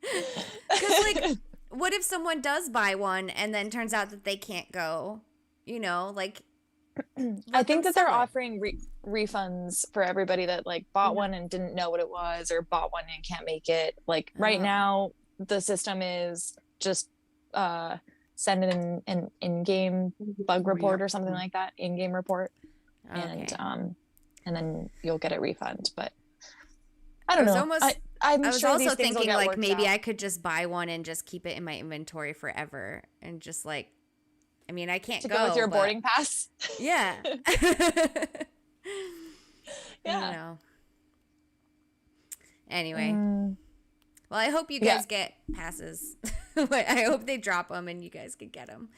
Because, like, what if someone does buy one and then turns out that they can't go? You know, like, I think that they're offering refunds for everybody that like bought one and didn't know what it was, or bought one and can't make it. Like right now, the system is just send an in-game bug report or something like that, in-game report, and then you'll get a refund. But I don't know. I was sure also thinking like maybe I could just buy one and just keep it in my inventory forever and just like, I mean, I can't go with your boarding pass. Yeah. Yeah. I know. Anyway. Well, I hope you guys get passes. I hope they drop them and you guys can get them.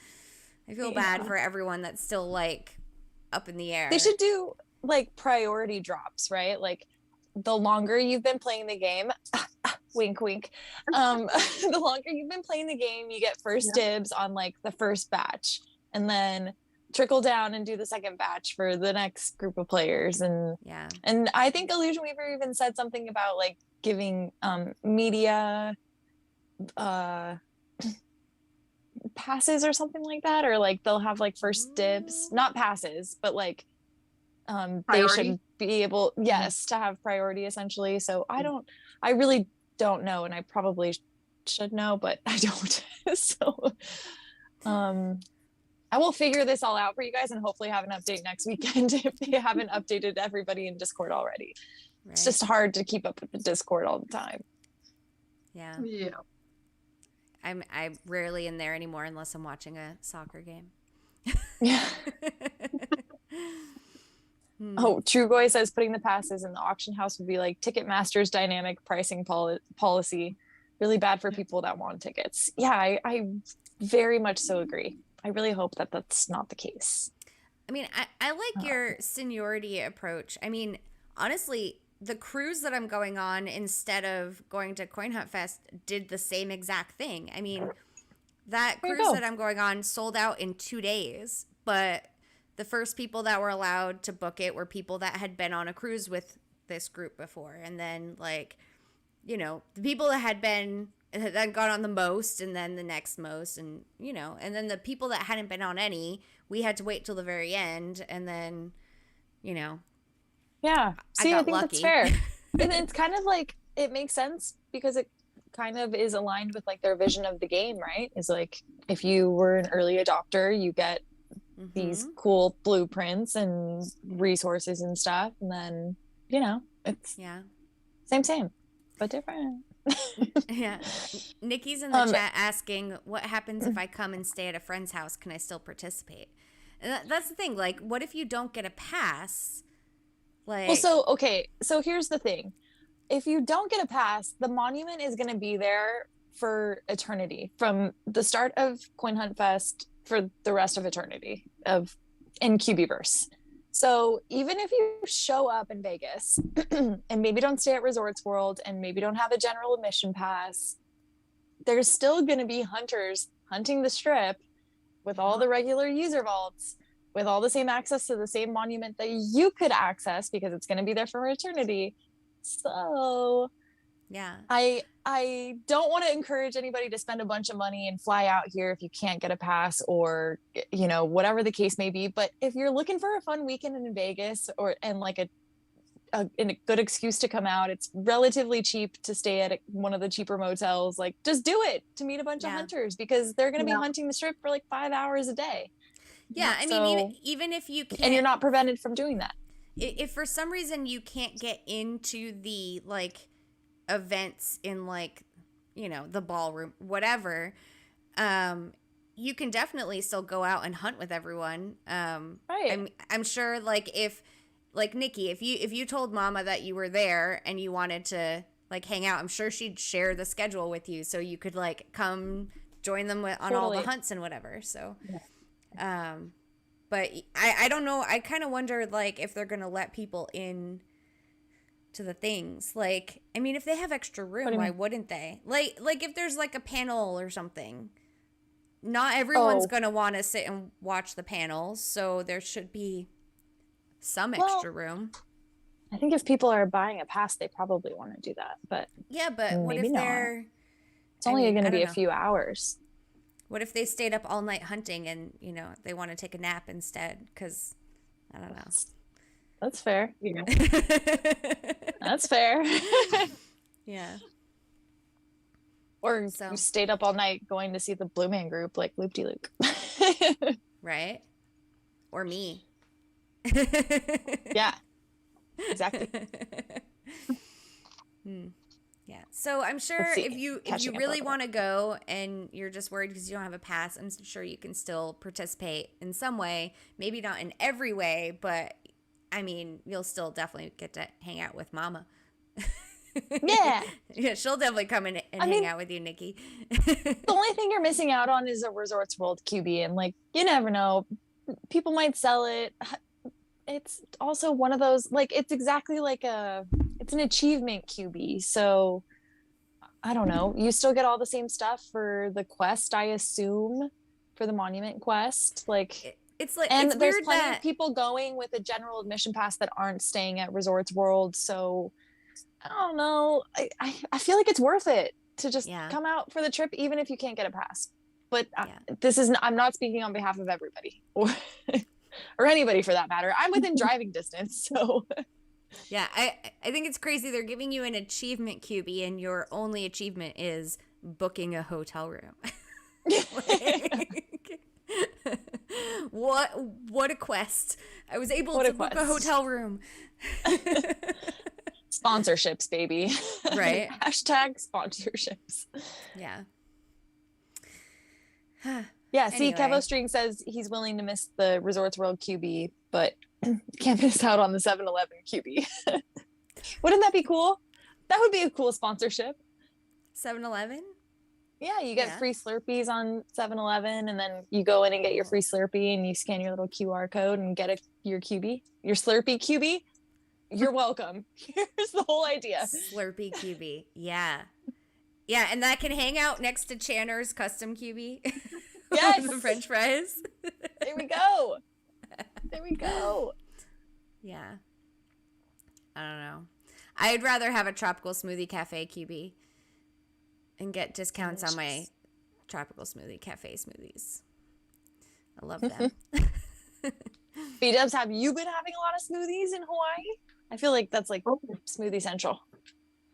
I feel bad for everyone that's still like up in the air. They should do like priority drops, right? Like the longer you've been playing the game, wink, wink. The longer you've been playing the game, you get first dibs on like the first batch, and then trickle down and do the second batch for the next group of players. And I think Illusion Weaver even said something about like giving media passes or something like that, or like they'll have like first dibs, not passes, but like they should be able to have priority essentially. So I really don't know, and I probably should know, but I don't. So I will figure this all out for you guys and hopefully have an update next weekend if they haven't updated everybody in Discord already. Right. It's just hard to keep up with the Discord all the time. Yeah. I'm rarely in there anymore unless I'm watching a soccer game. Yeah. Oh, Trugoy says putting the passes in the auction house would be like Ticketmaster's dynamic pricing policy. Really bad for people that want tickets. Yeah, I very much so agree. I really hope that that's not the case. I mean, I like your seniority approach. I mean, honestly, the cruise that I'm going on instead of going to Coin Hunt Fest did the same exact thing. I mean, that cruise that I'm going on sold out in 2 days, but the first people that were allowed to book it were people that had been on a cruise with this group before. And then, like, you know, the people that had gone on the most and then the next most, and, you know, and then the people that hadn't been on any, we had to wait till the very end. And then, you know. Yeah. See, I think lucky. That's fair. And it's kind of like, it makes sense because it kind of is aligned with like their vision of the game, right? Is like, if you were an early adopter, you get these cool blueprints and resources and stuff. And then, you know, it's same, but different. Yeah. Nikki's in the chat asking, what happens if I come and stay at a friend's house? Can I still participate? And that's the thing. Like, what if you don't get a pass? Like, well, so here's the thing. if you don't get a pass, the monument is going to be there for eternity, from the start of Coin Hunt Fest for the rest of eternity in QBverse. So even if you show up in Vegas and maybe don't stay at Resorts World and maybe don't have a general admission pass, there's still going to be hunters hunting the strip with all the regular user vaults, with all the same access to the same monument that you could access, because it's going to be there for eternity. So yeah, I don't want to encourage anybody to spend a bunch of money and fly out here if you can't get a pass, or, you know, whatever the case may be. But if you're looking for a fun weekend in Vegas, and like a good excuse to come out, it's relatively cheap to stay at one of the cheaper motels. Like, just do it to meet a bunch of hunters, because they're going to be hunting the strip for like 5 hours a day. Yeah, I mean, even if you can't, and you're not prevented from doing that. If for some reason you can't get into the like events in, like, you know, the ballroom, whatever, you can definitely still go out and hunt with everyone. Right. I'm sure, like, if, like, Nikki, if you told Mama that you were there and you wanted to like hang out, I'm sure she'd share the schedule with you so you could like come join them on all the hunts and whatever. So but I don't know, I kind of wonder, like, if they're gonna let people in to the things. Like, I mean, if they have extra room, why wouldn't they? Like if there's like a panel or something, not everyone's gonna want to sit and watch the panels, so there should be some extra room. I think if people are buying a pass, they probably want to do that. But yeah, but what if they're... It's only going to be a few hours. What if they stayed up all night hunting and, you know, they want to take a nap instead? Because, I don't know. That's fair. Yeah. That's fair. Yeah. Or you stayed up all night going to see the Blue Man Group, like Loop-de-Loop. Right? Or me. Yeah. Exactly. Yeah. So I'm sure if you really want to go and you're just worried because you don't have a pass, I'm sure you can still participate in some way. Maybe not in every way, but I mean, you'll still definitely get to hang out with Mama. Yeah. Yeah, she'll definitely come in and hang out with you, Nikki. The only thing you're missing out on is a Resorts World QB, and like, you never know, people might sell it. It's also one of those, like, it's exactly like it's an achievement QB. So I don't know. You still get all the same stuff for the quest, I assume, for the monument quest. Like, it's like, and it's there's weird plenty that of people going with a general admission pass that aren't staying at Resorts World. So I don't know. I feel like it's worth it to just come out for the trip, even if you can't get a pass. But I'm not speaking on behalf of everybody, or anybody for that matter. I'm within driving distance, so. Yeah, I think it's crazy. They're giving you an achievement QB, and your only achievement is booking a hotel room. What a quest! I was able to book a hotel room. Sponsorships, baby. Right. Hashtag sponsorships. Yeah. Yeah, see, anyway. Kevo String says he's willing to miss the Resorts World QB, but can't miss out on the 7-Eleven QB. Wouldn't that be cool? That would be a cool sponsorship. 7-Eleven? Yeah, you get free Slurpees on 7-Eleven, and then you go in and get your free Slurpee, and you scan your little QR code and get your QB, your Slurpee QB. You're welcome. Here's the whole idea. Slurpee QB. Yeah. Yeah, and that can hang out next to Channer's custom QB. Yes. The French fries. There we go. There we go. Yeah. I don't know. I'd rather have a tropical smoothie cafe QB and get discounts on my tropical smoothie cafe smoothies. I love them. B-dubs, have you been having a lot of smoothies in Hawaii? I feel like that's like smoothie central.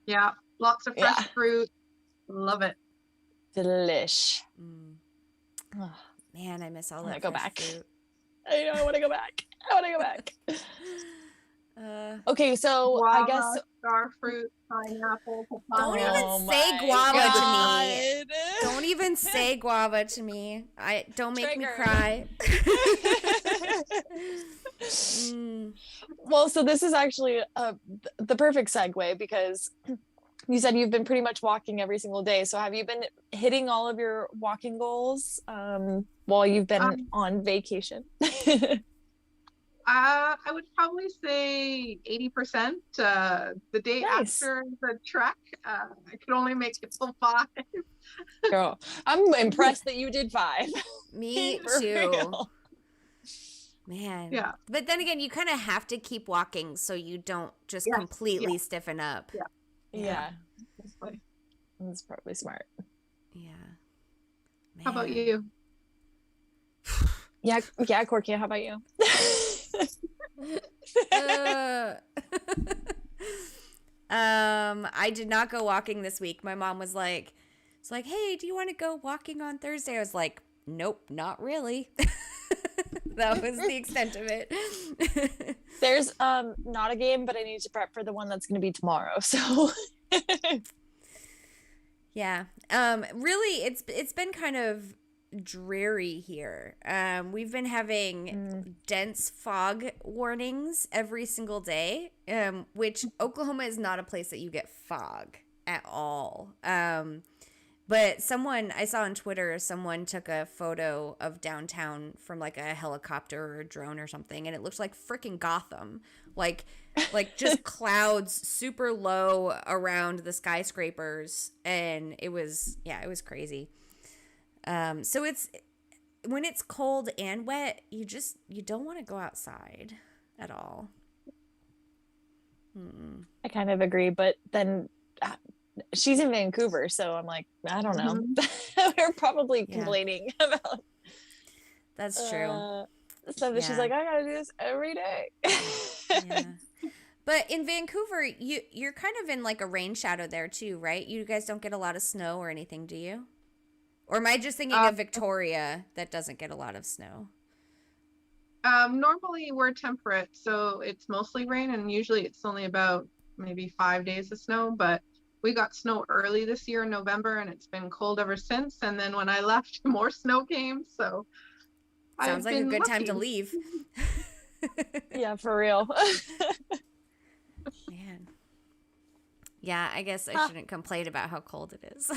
Yeah, lots of fresh fruit. Love it. Delish. Oh, man, I miss all that. Go back. Fruit. I know. I want to go back. Okay, so guava, I guess star fruit, pineapple, papaya. Don't even say guava to me. Don't even say guava to me. Don't make me cry. Well, so this is actually the perfect segue because you said you've been pretty much walking every single day. So have you been hitting all of your walking goals while you've been on vacation? I would probably say 80%. The day Nice. after the trek, I could only make it till 5. Girl, I'm impressed that you did 5. Me For too. real. Man. Yeah. But then again, you kind of have to keep walking so you don't just Yes. completely stiffen up. Yeah. Exactly. That's probably smart. Yeah. How about Man. you? Yeah, Korkio, how about you? I did not go walking this week. My mom was like, it's like, hey, do you want to go walking on Thursday? I was like, nope, not really. That was the extent of it. There's not a game, but I need to prep for the one that's going to be tomorrow. So yeah. Really, it's been kind of dreary here. We've been having dense fog warnings every single day, which Oklahoma is not a place that you get fog at all. But I saw on Twitter, someone took a photo of downtown from like a helicopter or a drone or something, and it looks like freaking Gotham. Like just clouds super low around the skyscrapers, and it was crazy. So when it's cold and wet, you don't want to go outside at all. I kind of agree, but then she's in Vancouver, so I'm like, I don't know. We're probably complaining about. That's true. So she's like, I gotta do this every day. Yeah. But in Vancouver, you're kind of in like a rain shadow there too, right? You guys don't get a lot of snow or anything, do you? Or am I just thinking of Victoria that doesn't get a lot of snow? Normally we're temperate, so it's mostly rain, and usually it's only about maybe 5 days of snow, but we got snow early this year in November, and it's been cold ever since. And then when I left, more snow came. So sounds like a good time to leave. Yeah, for real. Man. Yeah, I guess I shouldn't complain about how cold it is.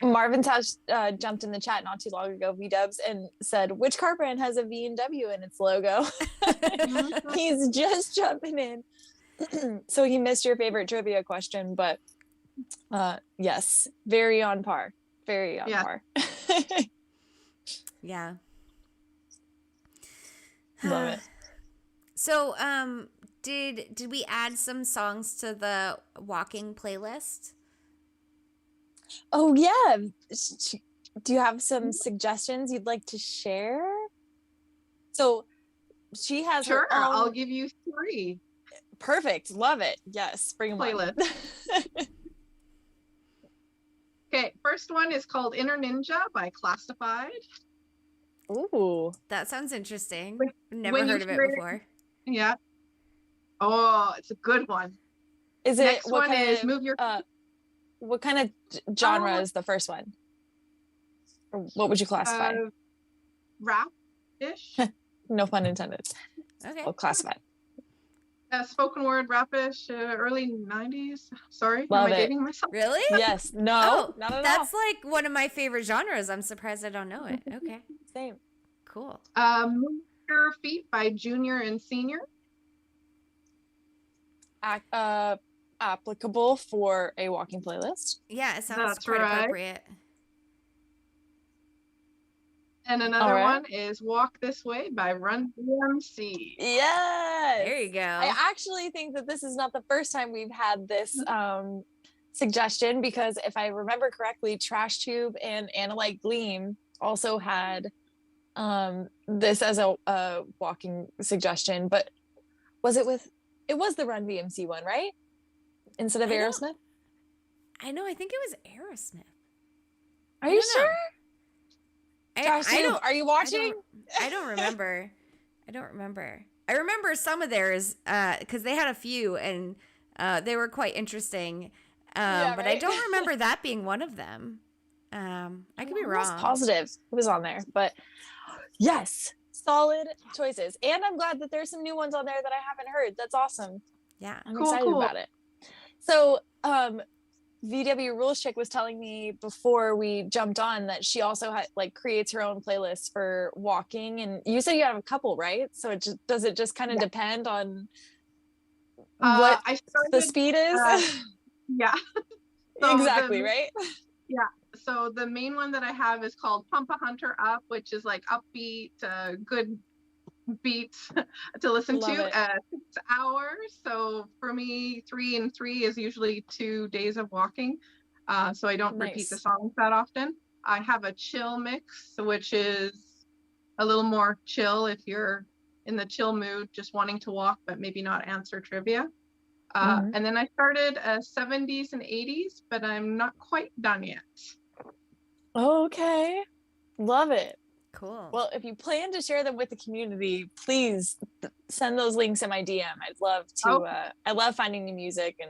Marvin's house jumped in the chat not too long ago, VDubs, and said, which car brand has a V and W in its logo? He's just jumping in. So he missed your favorite trivia question, but yes, very on par. Very on par. Yeah. Love it. So, did we add some songs to the walking playlist? Oh yeah. Do you have some suggestions you'd like to share? So she has her own. I'll give give you 3. Perfect. Love it. Yes. Bring them playlist. Okay, first one is called Inner Ninja by Classified. Ooh, that sounds interesting. Never heard of it before. Yeah. Oh, it's a good one. Is it Next one is Move Your what kind of genre is the first one? Or what would you classify? Rap-ish. No pun intended. Okay. Well, classified. Spoken word rap-ish, early 90s. Sorry, Love am I it. dating myself? Really? Yes. No, not at all. That's like one of my favorite genres. I'm surprised I don't know it. Okay. Same. Cool. Move Your Feet by Junior and Senior. Applicable for a walking playlist. Yeah, it sounds quite appropriate. And another one is Walk This Way by Run DMC. Yes. There you go. I actually think that this is not the first time we've had this suggestion, because if I remember correctly, Trash Tube and Analyte Gleam also had this as a walking suggestion, but it was the Run DMC one, right? Instead of Aerosmith? I know, I think it was Aerosmith. Are you sure? I don't, are you watching? I don't remember. I remember some of theirs because they had a few and they were quite interesting. But I don't remember that being one of them. I could be wrong. I was positive it was on there, but Yes. Solid choices. And I'm glad that there's some new ones on there that I haven't heard. That's awesome. Yeah. I'm excited about it. So, VWRulesChick was telling me before we jumped on that she also creates her own playlists for walking, and you said you have a couple, right? So does it just kind of depend on what the speed is? Yeah. So exactly, right? Yeah. So the main one that I have is called Pump a Hunter Up, which is like upbeat, good beats to listen to. 6 hours. So for me, 3 and 3 is usually 2 days of walking. So I don't repeat the songs that often. I have a chill mix, which is a little more chill if you're in the chill mood, just wanting to walk, but maybe not answer trivia. And then I started 70s and 80s, but I'm not quite done yet. Okay. Love it. Cool. Well, if you plan to share them with the community, please send those links in my DM. I'd love to. I love finding new music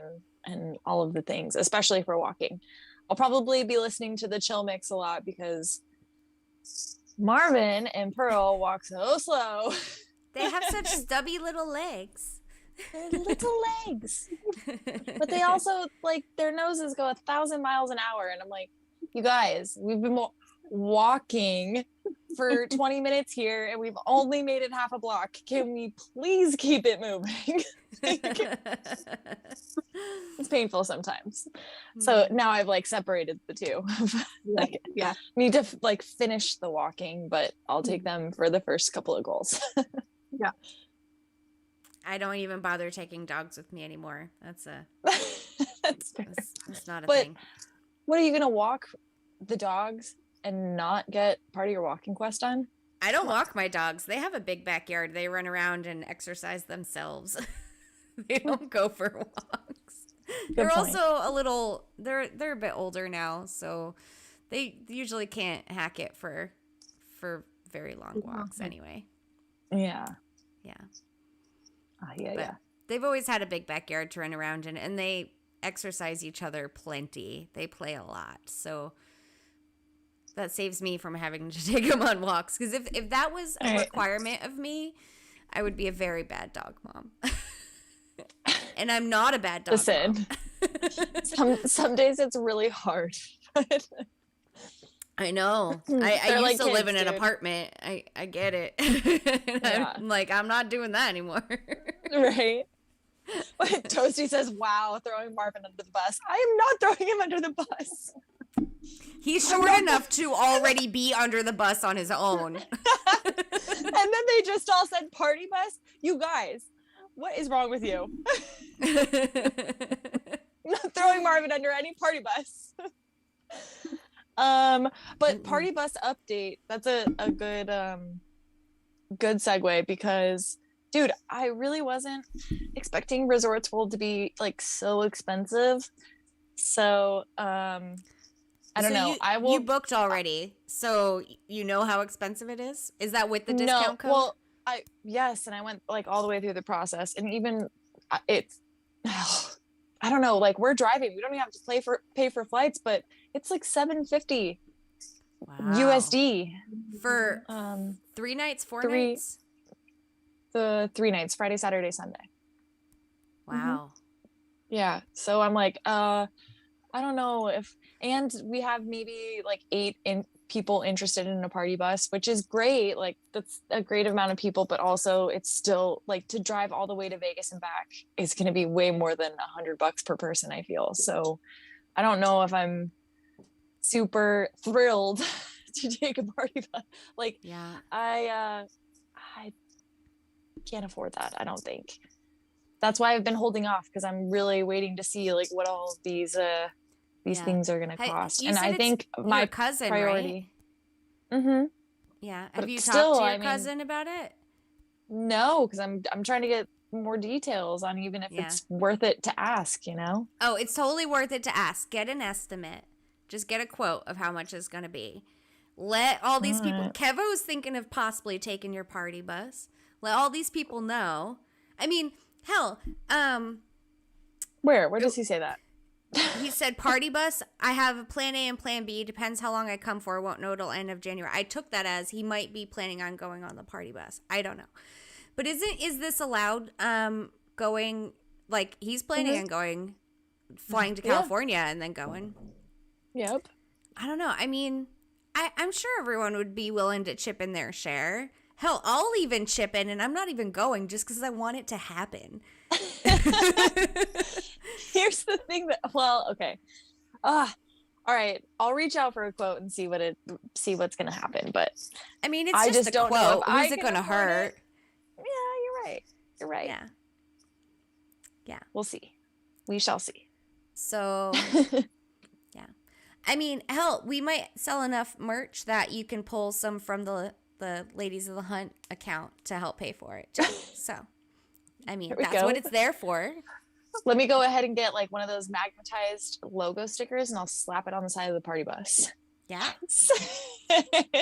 and all of the things, especially for walking. I'll probably be listening to the chill mix a lot because Marvin and Pearl walk so slow. They have such stubby little legs. They're little legs, but they also their noses go 1,000 miles an hour, and I'm like, you guys, we've been walking for 20 minutes here and we've only made it half a block. Can we please keep it moving? It's painful sometimes. So now I've separated the two. Need to finish the walking, but I'll take them for the first couple of goals. Yeah. I don't even bother taking dogs with me anymore. That's not a thing. What are you gonna walk the dogs and not get part of your walking quest done? I don't walk my dogs. They have a big backyard. They run around and exercise themselves. They don't go for walks. They're also a little. They're a bit older now, so they usually can't hack it for very long walks anyway. Yeah. Yeah. Yeah. They've always had a big backyard to run around in, and they exercise each other plenty. They play a lot, so that saves me from having to take them on walks. Because if that was a requirement of me, I would be a very bad dog mom. And I'm not a bad dog mom. Some days it's really hard. I know. I used to live in an apartment. I get it. I'm like, I'm not doing that anymore. Right. Toasty says, wow, throwing Marvin under the bus. I am not throwing him under the bus. He's short enough to already be under the bus on his own. And then they just all said party bus. You guys, what is wrong with you? Not throwing Marvin under any party bus. But party bus update, that's a good segue, because dude, I really wasn't expecting Resorts World to be so expensive. So I don't know. You booked already, so you know how expensive it is? Is that with the discount code? Well, yes, and I went all the way through the process, and even it's I don't know, we're driving. We don't even have to pay for flights, but it's $750 USD for 3 nights, 4 nights. The 3 nights, Friday, Saturday, Sunday. Wow. Yeah. So I'm I don't know and we have maybe 8 people interested in a party bus, which is great. That's a great amount of people, but also it's still to drive all the way to Vegas and back is going to be way more than $100 per person, I feel. So I don't know if I'm super thrilled to take a party bus. I can't afford that, I don't think. That's why I've been holding off, because I'm really waiting to see what all these things are going to cost. And I think my cousin, priority. Right? Mm-hmm. Yeah. Have you talked to your cousin about it? No, because I'm trying to get more details on even if it's worth it to ask, Oh, it's totally worth it to ask. Get an estimate. Just get a quote of how much it's going to be. Let all these people. Kevo was thinking of possibly taking your party bus. Let all these people know. I mean, hell. Where does he say that? He said, party bus, I have a plan A and plan B. Depends how long I come for. Won't know till end of January. I took that as he might be planning on going on the party bus. I don't know. But is this allowed going, like, he's planning on going, flying to California and then going? Yep. I don't know. I mean, I'm sure everyone would be willing to chip in their share. Hell, I'll even chip in, and I'm not even going just because I want it to happen. Here's the thing okay. All right. I'll reach out for a quote and see what's going to happen. But I mean, it's just a quote. Who's it going to hurt? Yeah, you're right. Yeah. We'll see. We shall see. So, yeah. I mean, hell, we might sell enough merch that you can pull some from the Ladies of the Hunt account to help pay for it. So, I mean, that's what it's there for. Let me go ahead and get like one of those magnetized logo stickers and I'll slap it on the side of the party bus. Yeah.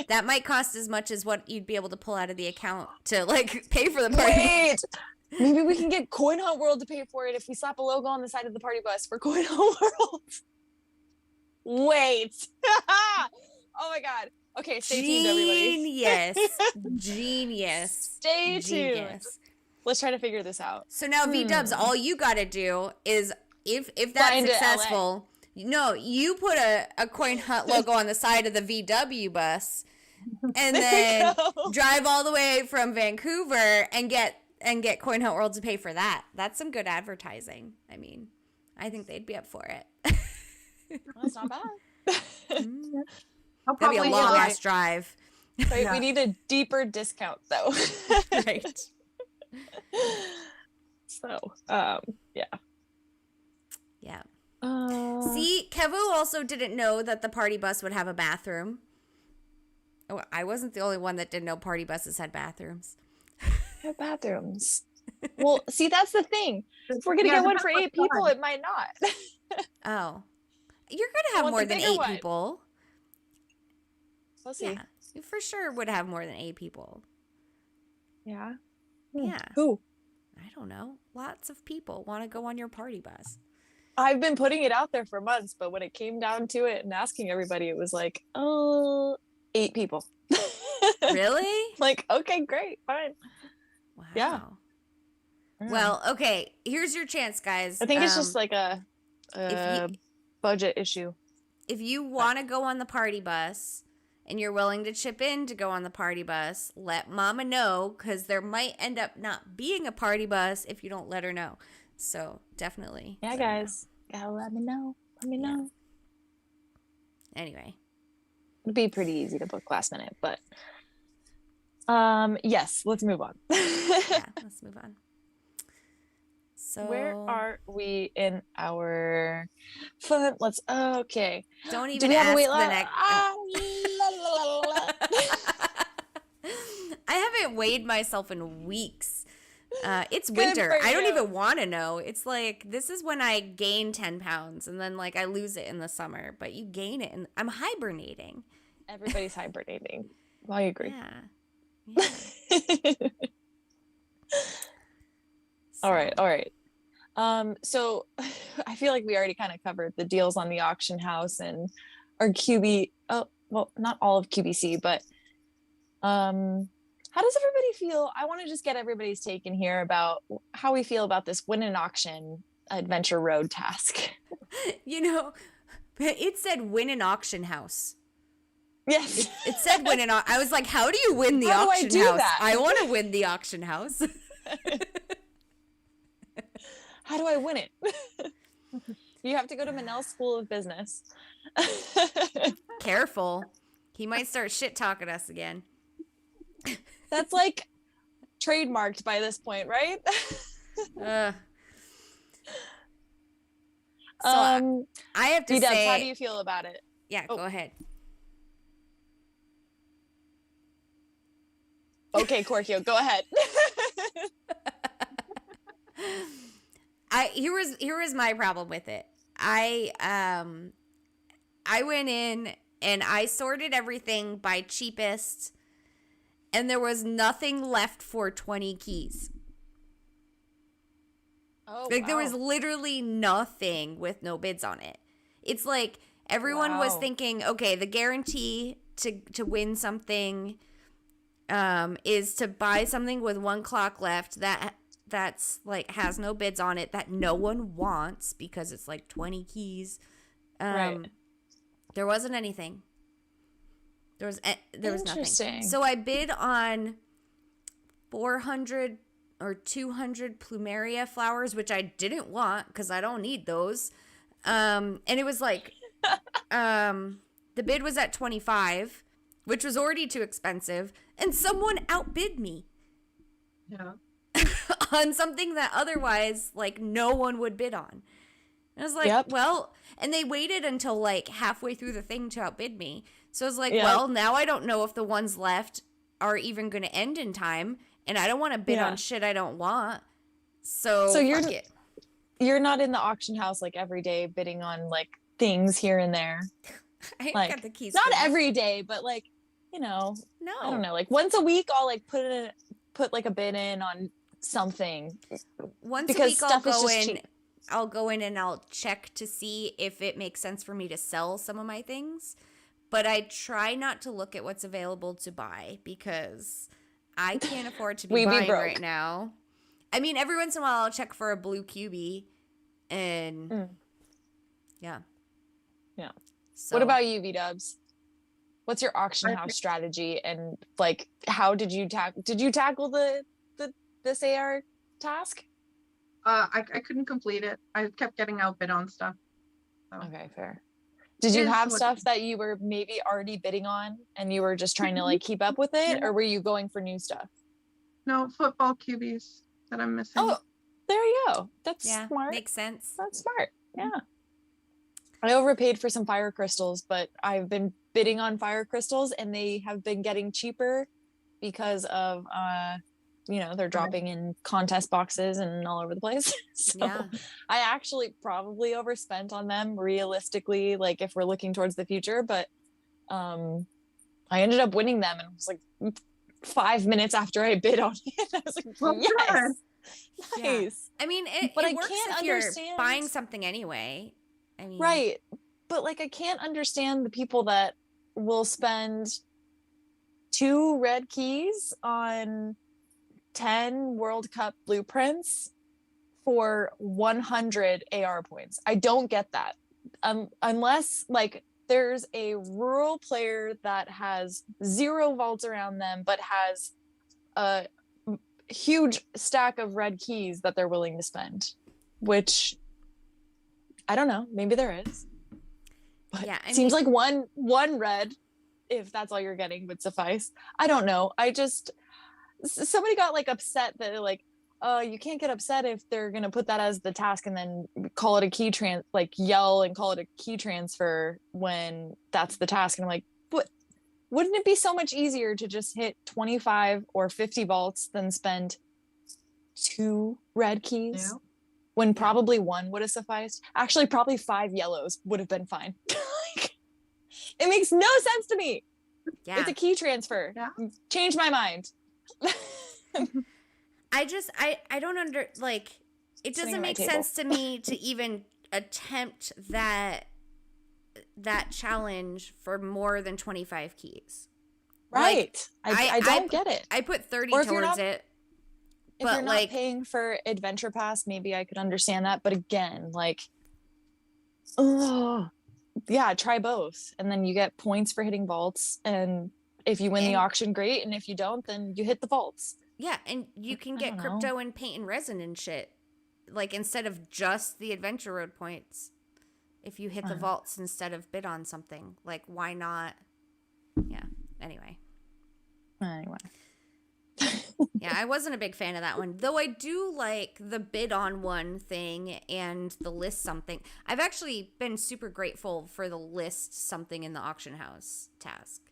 That might cost as much as what you'd be able to pull out of the account to like pay for the party. Wait, maybe we can get Coin Hunt World to pay for it if we slap a logo on the side of the party bus for Coin Hunt World. Wait. Oh my God. Okay, stay tuned, everybody. Genius. Stay tuned. Let's try to figure this out. So now, V-Dubs, all you got to do is, if that's successful, no, you put a Coin Hunt logo on the side of the VW bus, and then drive all the way from Vancouver and get Coin Hunt World to pay for that. That's some good advertising. I mean, I think they'd be up for it. Well, that's not bad. That'd be a long ass drive. Right, yeah. We need a deeper discount though. Right. So, yeah. Yeah. See, Kevo also didn't know that the party bus would have a bathroom. Oh, I wasn't the only one that didn't know party buses had bathrooms. Bathrooms. Well, see, that's the thing. If we're gonna get one for 8 people, it might not. Oh, you're gonna have more than 8 people. We'll see. Yeah, you for sure would have more than 8 people. Yeah. Yeah. Who? I don't know. Lots of people want to go on your party bus. I've been putting it out there for months, but when it came down to it and asking everybody, it was like, 8 people. Really? Like, okay, great, fine. Wow. Yeah. Well, okay. Here's your chance, guys. I think it's just like a budget issue. If you want to go on the party bus and you're willing to chip in to go on the party bus, let Mama know, because there might end up not being a party bus if you don't let her know. So definitely. Yeah, guys. Gotta let me know. Let me know. Anyway. It'd be pretty easy to book last minute, but yes, let's move on. Yeah, let's move on. So where are we in our fun? Okay. Don't even ask the next. I haven't weighed myself in weeks. It's winter. I don't even want to know. It's like, this is when I gain 10 pounds and then like I lose it in the summer, but you gain it and I'm hibernating. Everybody's hibernating. Well, I agree. Yeah. All right. So I feel like we already kind of covered the deals on the auction house and our QB. Oh, well, not all of QBC, but how does everybody feel? I want to just get everybody's take in here about how we feel about this win an auction adventure road task. You know, it said win an auction house. Yes. It said win an I was like, how do you win the auction house? That? I want to win the auction house. How do I win it? You have to go to Manel's School of Business. Careful. He might start shit talking us again. That's like trademarked by this point, right? So I have to say, how do you feel about it? Yeah, go ahead. Okay, Korkio, go ahead. Here was my problem with it. I went in and I sorted everything by cheapest, and there was nothing left for 20 keys. Oh, Like, there wow. was literally nothing with no bids on it. It's like everyone was Wow. thinking, okay, the guarantee to win something is to buy something with one clock left that's like has no bids on it, that no one wants because it's like 20 keys. Right. There wasn't anything. There was nothing. Interesting. So I bid on 400 or 200 plumeria flowers, which I didn't want because I don't need those. And it was like, the bid was at 25, which was already too expensive, and someone outbid me Yeah. on something that otherwise like no one would bid on. And I was like, Yep. well, and they waited until like halfway through the thing to outbid me. So I was like, Yep. well, now I don't know if the ones left are even going to end in time, and I don't want to bid Yeah. on shit I don't want. So you're fuck it. you're not in the auction house like every day bidding on like things here and there. I Like, got the keys. not for that. every day, but like, No. I don't know, like once a week I'll like put like a bid in on something. Once Because a week I'll stuff is go just in. cheap. I'll go in and I'll check to see if it makes sense for me to sell some of my things. But I try not to look at what's available to buy because I can't afford to be We be buying broke. right now. I mean, every once in a while I'll check for a blue QB, and yeah. So, What about you, V-Dubs? What's your auction I house think- strategy, and like how did you tackle this AR task? I couldn't complete it. I kept getting outbid on stuff. So. Okay, fair. Did you Is have what- stuff that you were maybe already bidding on and you were just trying to like keep up with it, Yeah. or were you going for new stuff? No football QBs that I'm missing. Oh, there you go. That's yeah, smart. makes sense. That's smart. Yeah. I overpaid for some fire crystals, but I've been bidding on fire crystals and they have been getting cheaper because of they're dropping in contest boxes and all over the place. So Yeah. I actually probably overspent on them realistically, like if we're looking towards the future, but I ended up winning them, and it was like 5 minutes after I bid on it. I was like, Well, yes. Yeah. Nice. I mean, But it I works can't if you're understand- buying something anyway. I mean, Right. But like I can't understand the people that will spend 2 red keys on 10 World Cup blueprints for 100 AR points. I don't get that. Unless like there's a rural player that has 0 vaults around them but has a huge stack of red keys that they're willing to spend, which I don't know, maybe there is. But Yeah, I seems mean- like one red, if that's all you're getting, would suffice. I don't know. Somebody got like upset that like, you can't get upset if they're gonna put that as the task and then call it a key yell and call it a key transfer when that's the task. And I'm like, but wouldn't it be so much easier to just hit 25 or 50 vaults than spend 2 red keys? Yeah. When probably 1 would have sufficed. Actually, probably 5 yellows would have been fine. Like, it makes no sense to me. yeah. It's a key transfer. Yeah. Change my mind. I don't like, it Sitting doesn't at my make table. sense to me to even attempt that challenge for more than 25 keys. Right. Like, I don't get it. I put 30 Or if you're towards not- it. If but, you're not like- paying for Adventure Pass, maybe I could understand that. But again, like, yeah, try both. And then you get points for hitting vaults. And if you win the And- auction, great. And if you don't, then you hit the vaults. Yeah, and you can I get don't know. crypto and paint and resin and shit. Like, instead of just the adventure road points. If you hit the Uh-huh. vaults instead of bid on something. Like, why not? Yeah. Anyway. Yeah, I wasn't a big fan of that one. Though I do like the bid on one thing and the list something. I've actually been super grateful for the list something in the auction house task.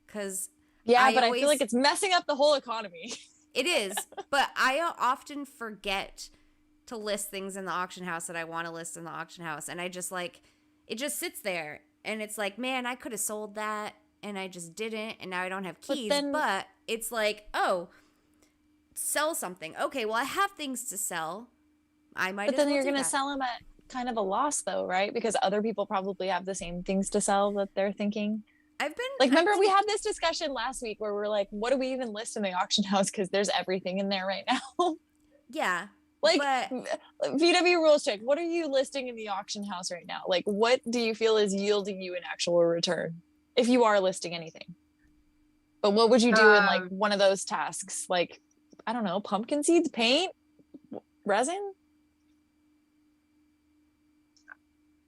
Because Yeah, I but I always- feel like it's messing up the whole economy. it is, but I often forget to list things in the auction house that I want to list in the auction house. And I just like, it just sits there. And it's like, man, I could have sold that. And I just didn't. And now I don't have But keys. then- But it's like, oh, sell something. Okay, well, I have things to sell. I might But as then well you're do going to that. sell them at kind of a loss though, right? Because other people probably have the same things to sell that they're thinking. Like, remember we had this discussion last week where we're like, what do we even list in the auction house? Because there's everything in there right now. Yeah. Like, but VWRulesChick, what are you listing in the auction house right now? Like, what do you feel is yielding you an actual return if you are listing anything? But what would you do in like one of those tasks? Like, I don't know, pumpkin seeds, paint, resin?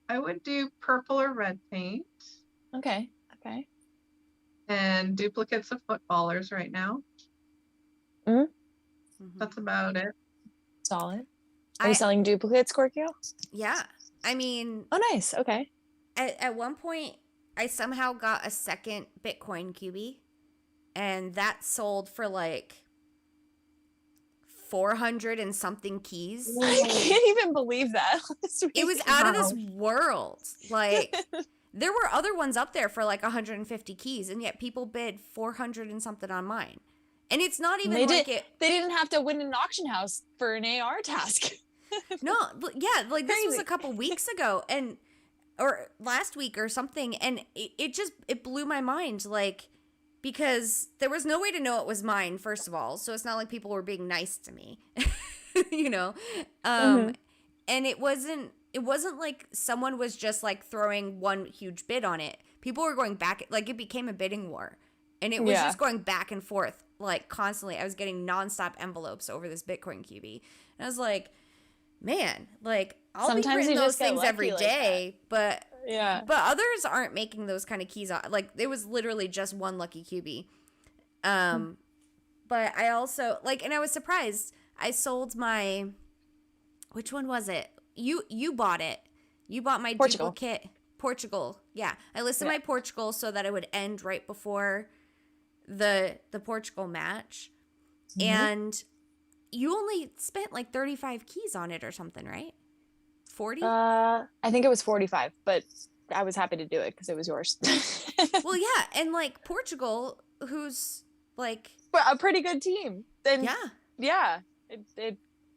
I would do purple or red paint. Okay. Okay. And duplicates of footballers right now. That's about it. Solid. Are you selling duplicates, Korkio? Yeah. I mean. Oh, nice. Okay. At one point, I somehow got a second Bitcoin QB, and that sold for like 400 and something keys. I can't even believe that. It was out of this world. Like, there were other ones up there for like 150 keys, and yet people bid 400 and something on mine. And it's not even they didn't have to win an auction house for an AR task. No, yeah, like this was a couple weeks ago, or last week or something, and it blew my mind, like, because there was no way to know it was mine, first of all, so it's not like people were being nice to me, you know, and it wasn't like someone was just like throwing one huge bid on it. People were going back, like it became a bidding war, and it was just going back and forth, like constantly. I was getting nonstop envelopes over this Bitcoin QB, and I was like, man, like I'll be printing those things every day, but others aren't making those kind of keys. Like it was literally just one lucky QB. But I also like, and I was surprised. I sold my, which one was it? You bought it. You bought my duplicate. Portugal. Yeah, I listed my Portugal so that it would end right before the Portugal match, and you only spent like 35 keys on it or something, right? 40? I think it was 45, but I was happy to do it because it was yours. Well, yeah, and like Portugal, who's like a pretty good team. Then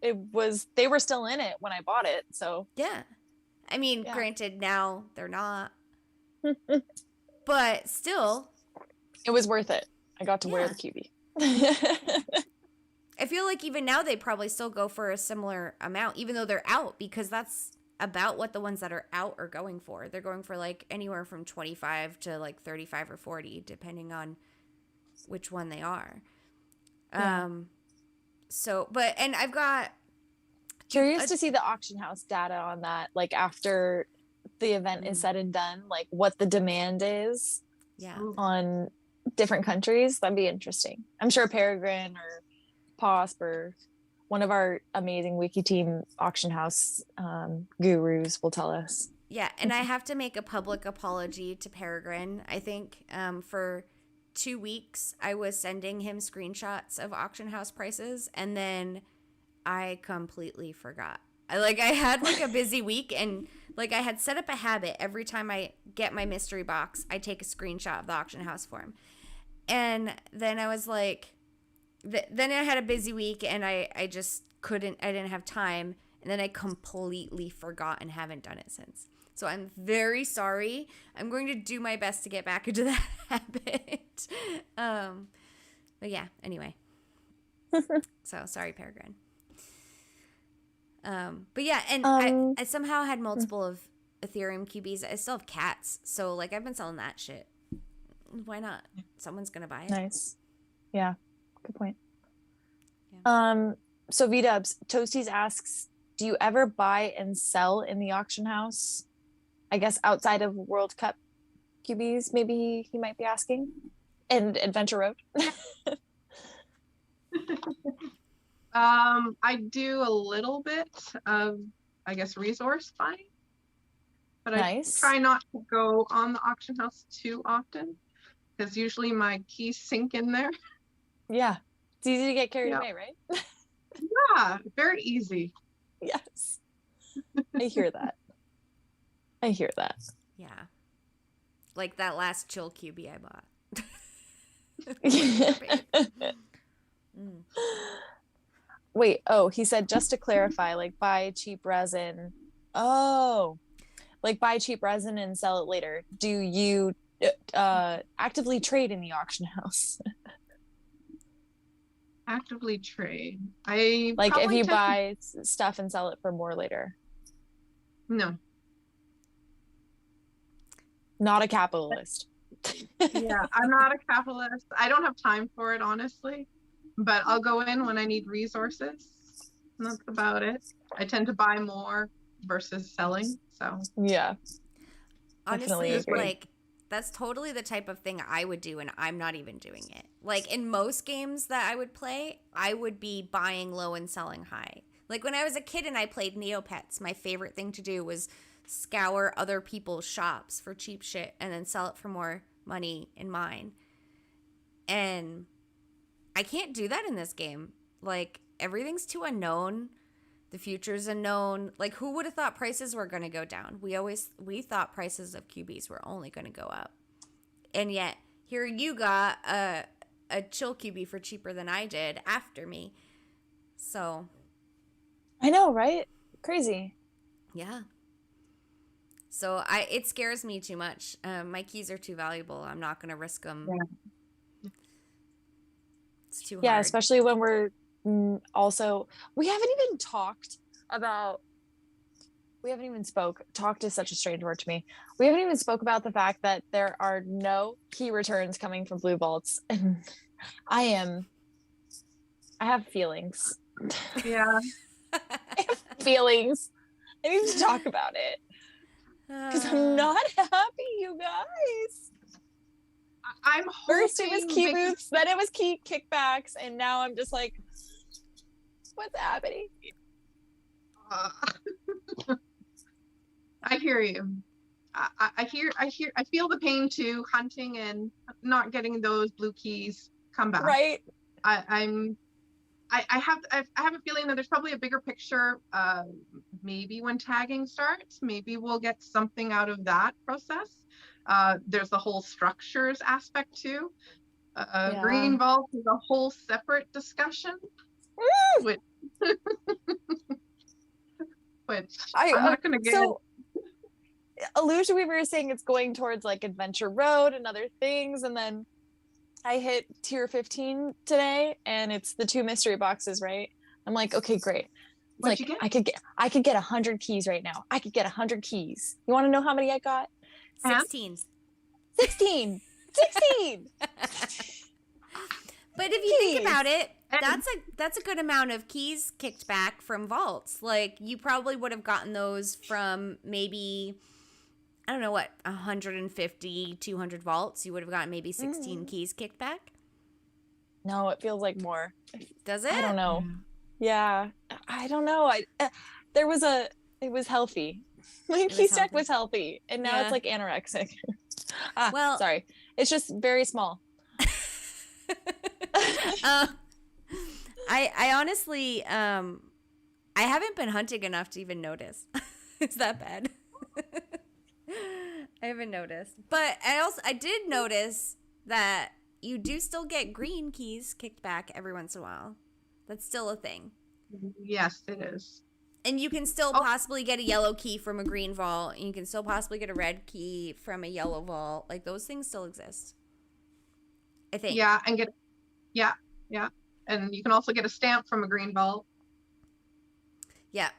it was, they were still in it when I bought it, so yeah. I mean, granted, now they're not, but still, it was worth it. I got to wear the QB. I feel like even now they probably still go for a similar amount, even though they're out, because that's about what the ones that are out are going for. They're going for like anywhere from 25 to like 35 or 40, depending on which one they are. So, but, and I've got... Curious to see the auction house data on that, like after the event is said and done, like what the demand is on different countries. That'd be interesting. I'm sure Peregrine or POSP or one of our amazing wiki team auction house gurus will tell us. Yeah, and I have to make a public apology to Peregrine. I think for 2 weeks I was sending him screenshots of auction house prices, and then I completely forgot. I had like a busy week, and like I had set up a habit. Every time I get my mystery box, I take a screenshot of the auction house for him. And then I was like, then I had a busy week, and I just couldn't, I didn't have time. And then I completely forgot and haven't done it since. So I'm very sorry. I'm going to do my best to get back into that habit. But yeah, anyway. So sorry, Peregrine. But yeah, and I somehow had multiple of Ethereum QBs. I still have cats, so like I've been selling that shit. Why not? Someone's gonna buy it. Nice. Yeah, good point. Yeah. So VDubs, Toasties asks, do you ever buy and sell in the auction house? I guess outside of World Cup QBs, maybe he might be asking. And Adventure Road. I do a little bit of, I guess, resource buying, but I try not to go on the auction house too often because usually my keys sink in there. Yeah, it's easy to get carried away, right? Yeah, very easy. Yes, I hear that. I hear that. Yeah, like that last chill QB I bought. Wait, oh, he said just to clarify, like buy cheap resin. Oh, like buy cheap resin and sell it later. Do you actively trade in the auction house? Actively trade. I Like if probably you tend buy stuff and sell it for more later. no. Not a capitalist. Yeah, I'm not a capitalist. I don't have time for it, honestly. But I'll go in when I need resources. And that's about it. I tend to buy more versus selling. So Yeah, Honestly, definitely agree. like that's totally the type of thing I would do, and I'm not even doing it. Like in most games that I would play, I would be buying low and selling high. Like when I was a kid and I played Neopets, my favorite thing to do was scour other people's shops for cheap shit and then sell it for more money in mine. And I can't do that in this game. Like everything's too unknown. The future's unknown. Like who would have thought prices were going to go down? We thought prices of QBs were only going to go up. And yet here you got a chill QB for cheaper than I did after me. So, I know, right? Crazy. yeah. So it scares me too much. My keys are too valuable. I'm not going to risk them. yeah. It's too Yeah, hard. especially when we're also we haven't even talked about we haven't even talked is such a strange word to me. We haven't even spoke about the fact that there are no key returns coming from blue vaults, and I have feelings. Yeah. I have feelings. I need to talk about it because I'm not happy, you guys. I'm First it was hoping key booths, then it was key kickbacks, and now I'm just like, what's happening? I hear you. I feel the pain too, hunting and not getting those blue keys come back. Right. I have a feeling that there's probably a bigger picture. Maybe when tagging starts, maybe we'll get something out of that process. There's the whole structures aspect too. Yeah. Green vault is a whole separate discussion. Which, I'm not gonna get. So Illusion Weaver is saying it's going towards like Adventure Road and other things, and then I hit tier 15 today, and it's the 2 mystery boxes, right? I'm like, okay, great. It's What'd like you get? I could get 100 keys right now. I could get 100 keys. You want to know how many I got? 16. 16. 16. But if you think about it, that's a good amount of keys kicked back from vaults. Like you probably would have gotten those from maybe, I don't know what, 150, 200 vaults. You would have gotten maybe 16 keys kicked back. No, it feels like more. Does it? I don't know. Yeah, I don't know. It was healthy. My key stack was healthy, and now it's like anorexic. Well, sorry. It's just very small. I honestly, I haven't been hunting enough to even notice. It's that bad. I haven't noticed, but I did notice that you do still get green keys kicked back every once in a while. That's still a thing. Yes, it is. And you can still possibly get a yellow key from a green vault, and you can still possibly get a red key from a yellow vault. Like those things still exist, I think. Yeah, and and you can also get a stamp from a green vault. Yeah,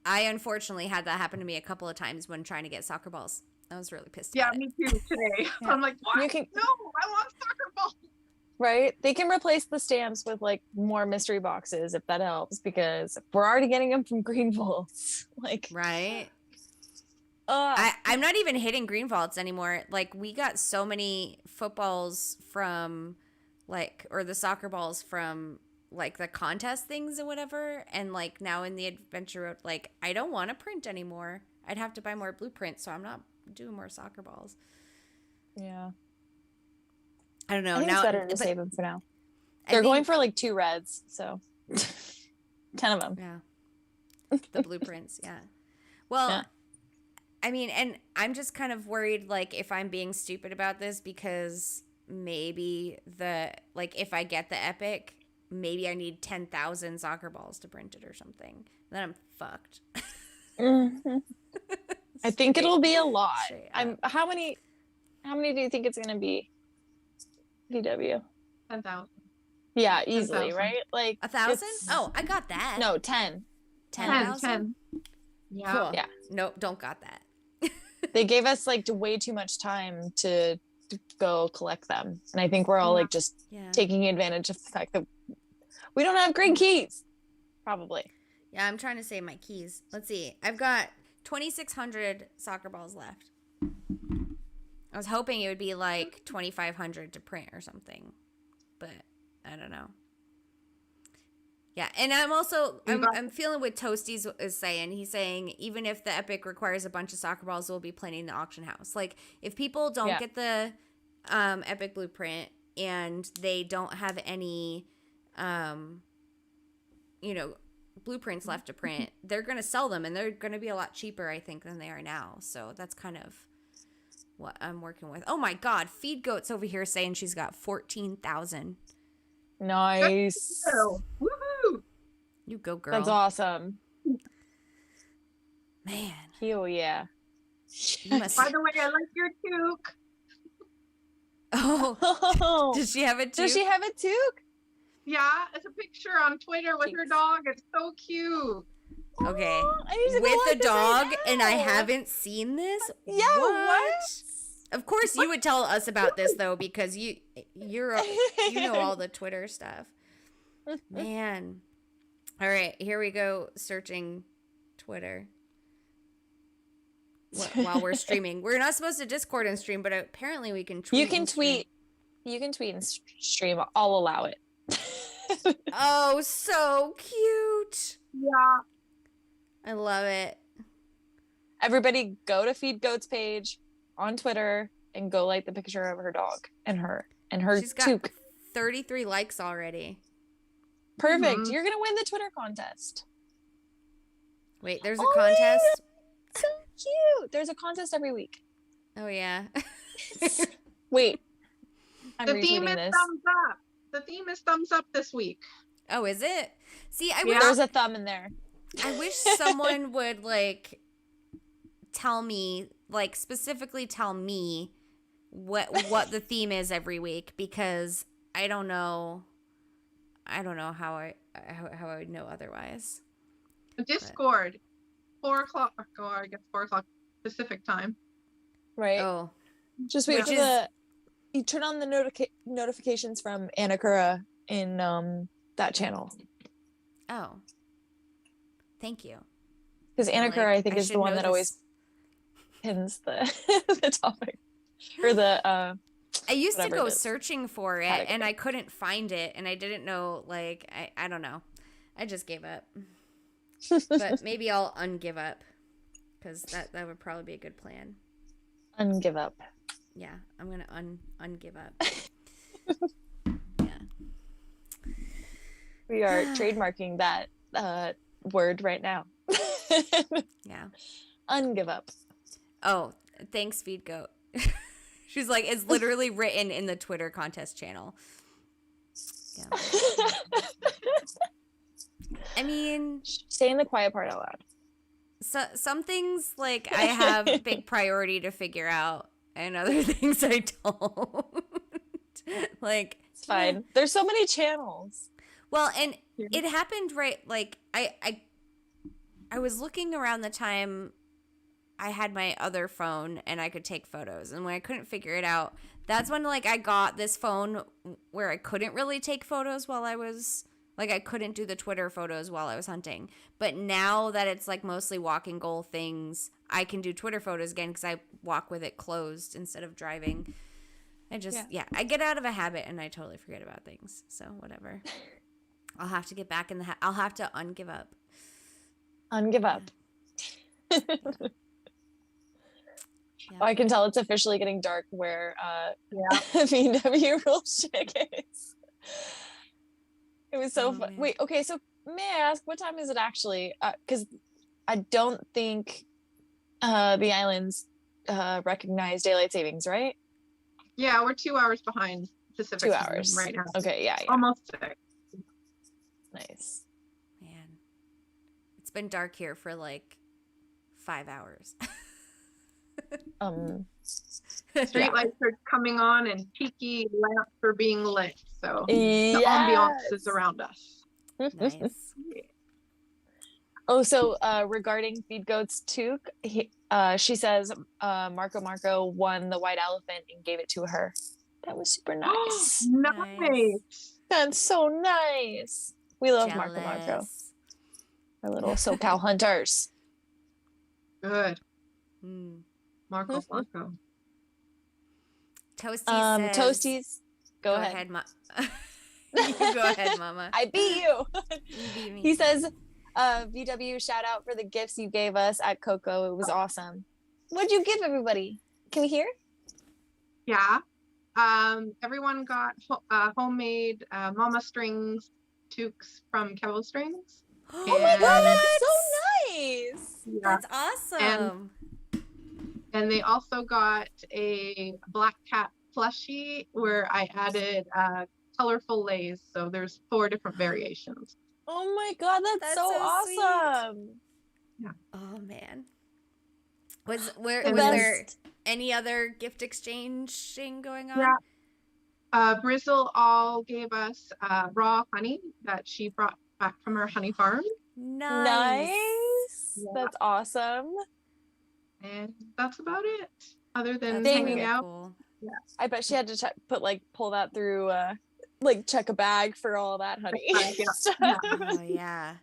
I unfortunately had that happen to me a couple of times when trying to get soccer balls. I was really pissed. Yeah, about me too today. Yeah. I'm like, what? No, I want soccer balls. Right? They can replace the stamps with like more mystery boxes if that helps, because we're already getting them from green vaults. Like, right? I'm not even hitting green vaults anymore. Like we got so many footballs from or the soccer balls from like the contest things or whatever, and like now in the adventure road, like I don't want to print anymore. I'd have to buy more blueprints, so I'm not doing more soccer balls. Yeah. I don't know. I think now it's better to save them for now. They're going for like 2 reds, so 10 of them. Yeah. The blueprints, yeah. Well, yeah. I mean, and I'm just kind of worried, like, if I'm being stupid about this, because maybe if I get the epic, maybe I need 10,000 soccer balls to print it or something. Then I'm fucked. Mhm. I think it'll be a lot. Straight up. How many do you think it's gonna be? VW. 10,000. Yeah, easily, 10,000. right? Like 1,000? it's- Oh, I got that. no, 10. 10,000? 10. Yeah. Cool. Yeah. Nope, don't got that. They gave us like way too much time to go collect them, and I think we're all like just Yeah. taking advantage of the fact that we don't have green keys. Probably. Yeah, I'm trying to save my keys. Let's see. I've got 2,600 soccer balls left. I was hoping it would be like 2,500 to print or something, but I don't know. Yeah, and I'm feeling what Toasties is saying. He's saying even if the Epic requires a bunch of soccer balls, we'll be plenty in the auction house. Like if people don't get the Epic blueprint and they don't have any, blueprints left to print, they're gonna sell them, and they're gonna be a lot cheaper, I think, than they are now. So that's kind of what I'm working with. Oh my God, Feed Goat's over here saying she's got 14,000. Nice. Woohoo! You go, girl. That's awesome. Man, Hell yeah. you must. By the way, I like your toque. Oh, does she have it too? Does she have a toque? Yeah, it's a picture on Twitter with her dog. It's so cute. Okay. I need to go With like the this right dog, and I now. haven't seen this. Yeah, what? Of course, you would tell us about this though, because you know all the Twitter stuff. Man. All right, here we go. Searching Twitter while we're streaming. We're not supposed to Discord and stream, but apparently we can tweet. You can and stream. tweet. You can tweet and stream. I'll allow it. Oh, so cute. Yeah. I love it. Everybody go to Feed Goat's page on Twitter and go like the picture of her dog and her She's got toque. 33 likes already. Perfect. Mhm. You're gonna win the Twitter contest. Wait, there's a Oh, contest? So cute. There's a contest every week. Oh, yeah. Wait. I'm The theme retweeting is this. thumbs up. The theme is thumbs up this week. Oh, is it? See, I Yeah. wish There's a thumb in there. I wish someone would like tell me, like specifically tell me what the theme is every week, because I don't know how I would know otherwise. Discord, 4:00. Or I guess 4:00 Pacific time. Right. Oh, Just wait Which for is- you turn on the notifications from Anakura in that channel. oh. Thank you. Because Anakura, Like, I think, is should the one know that this. always pins the the topic or the I used to whatever go it is. searching for it, Category. and I couldn't find it, and I didn't know, like, I don't know. I just gave up. But maybe I'll ungive up, because that would probably be a good plan. ungive up. Yeah, I'm gonna ungive up. Yeah. We are trademarking that word right now. Yeah. Ungive up. Oh, thanks, Feed Goat. She's like, it's literally written in the Twitter contest channel. Yeah. I mean, Saying the quiet part out loud. so, some things, like, I have big priority to figure out, and other things I don't. Like, It's fine. There's so many channels. well, and Yeah. it happened right, like, I was looking around the time I had my other phone and I could take photos, and when I couldn't figure it out, that's when, like, I got this phone where I couldn't really take photos while I was, like, I couldn't do the Twitter photos while I was hunting. But now that it's, like, mostly walking goal things, I can do Twitter photos again because I walk with it closed instead of driving. I just, yeah, I get out of a habit and I totally forget about things. So, whatever. I'll have to get back in the I'll have to ungive up. Ungive up. Yeah. I can tell it's officially getting dark where Yeah. VWRulesChick is. It was so Oh, fun. man. Wait, okay, so may I ask what time is it actually? Because I don't think the islands recognize daylight savings, right? Yeah, we're 2 hours behind Pacific 2 time hours right now. Okay, yeah. Almost 6. Nice. Man, it's been dark here for like 5 hours. Street lights are coming on and tiki lamps are being lit. So the Yes. ambiance is around us. Nice. Oh, so regarding Feed Goats too, she says Marco won the white elephant and gave it to her. That was super nice. Nice. That's so nice. We love Marco. Jealous. Our little SoCal hunters. Good. Mm. Marco. Toasty says, Toasties. Go ahead. You go ahead, Mama. I beat you. You beat me. He says, VW, shout out for the gifts you gave us at Coco. It was awesome. What'd you give everybody? Can we hear? Yeah. Everyone got homemade mama strings toques from Kevo Strings. Oh my god, that's so nice. Yeah. That's awesome. And they also got a black cat plushie where I added colorful lace. So there's 4 different variations. Oh my god, that's so awesome. Yeah. Oh man. Was there any other gift exchanging going on? Yeah. Brizzle all gave us raw honey that she brought back from her honey farm. Nice. Yeah. That's awesome. And that's about it. Other than That's hanging really out. cool. Yeah. I bet she had to pull that through check a bag for all that honey. Yeah. Oh yeah.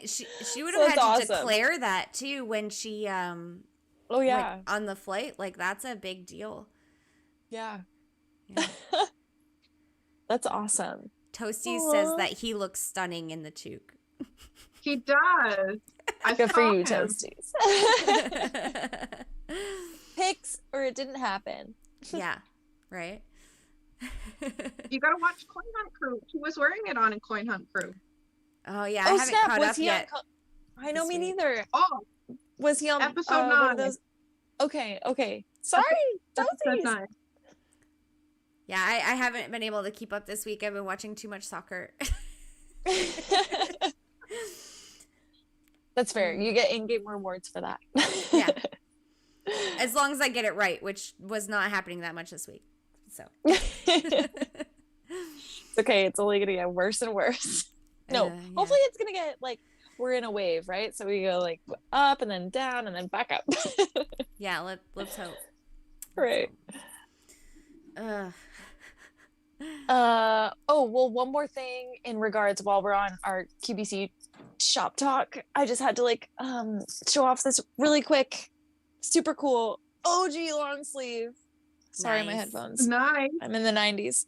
She would have had to declare that too when she oh yeah, like, on the flight. Like that's a big deal. Yeah. Yeah. That's awesome. Toasty says that he looks stunning in the toque. He does. Good for you, him. Toasties. Pics or it didn't happen. Yeah. Right. You gotta watch Coin Hunt Crew. He was wearing it on a Coin Hunt Crew. Oh yeah, I haven't caught up yet. I know, me neither. Oh, Was he on episode 9? one of those? Okay. Sorry, Episode Toasties. 9. Yeah, I haven't been able to keep up this week. I've been watching too much soccer. That's fair. You get in-game rewards for that. Yeah. As long as I get it right, which was not happening that much this week. So. It's okay. It's only going to get worse and worse. No, yeah. Hopefully it's going to get we're in a wave, right? So we go up and then down and then back up. Yeah, let's hope. Right. One more thing in regards while we're on our QBC shop talk. I just had to show off this really quick, super cool OG long sleeve. Sorry, Nice. my headphones. Nice. I'm in the 90s.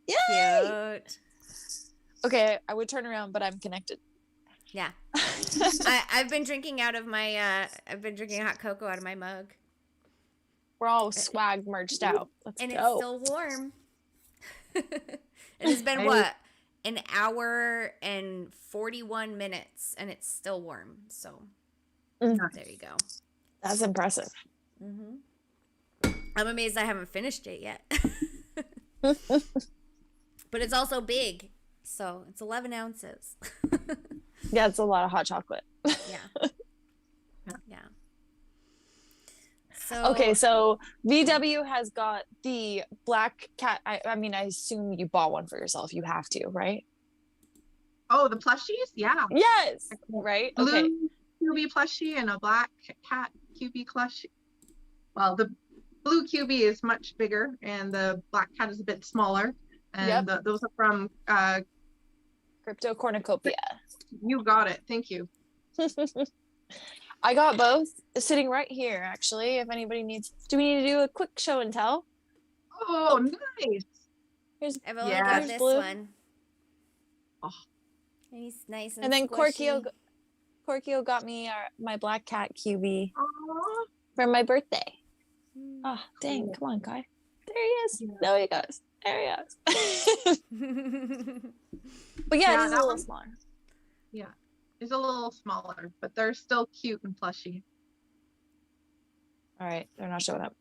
Yay! Cute. Okay, I would turn around, but I'm connected. Yeah. I've been drinking out of my I've been drinking hot cocoa out of my mug. We're all swag merged out. Let's And go. it's still warm. It has been what? An hour and 41 minutes and it's still warm. So there you go. That's impressive. Mm-hmm. I'm amazed I haven't finished it yet. But it's also big. So it's 11 ounces. Yeah, it's a lot of hot chocolate. Yeah. Yeah. So Okay, so VW has got the black cat. I mean, I assume you bought one for yourself. You have to, right? Oh, the plushies? Yeah. Yes. Right? Okay. Blue QB plushie and a black cat QB plushie. Well, the blue QB is much bigger and the black cat is a bit smaller. And those are from Crypto Cornucopia. You got it. Thank you. I got both sitting right here, actually. If anybody needs, do we need to do a quick show and tell? Oh, nice. I've only got this blue. one. Oh. He's nice And then squishy. Korkio got me my black cat QB Aww. for my birthday. Oh, dang. Come on, guy. There he is. Yeah. There he goes. There he goes. But yeah, it is a little smaller. Yeah. It's a little smaller, but they're still cute and plushy. All right. They're not showing up.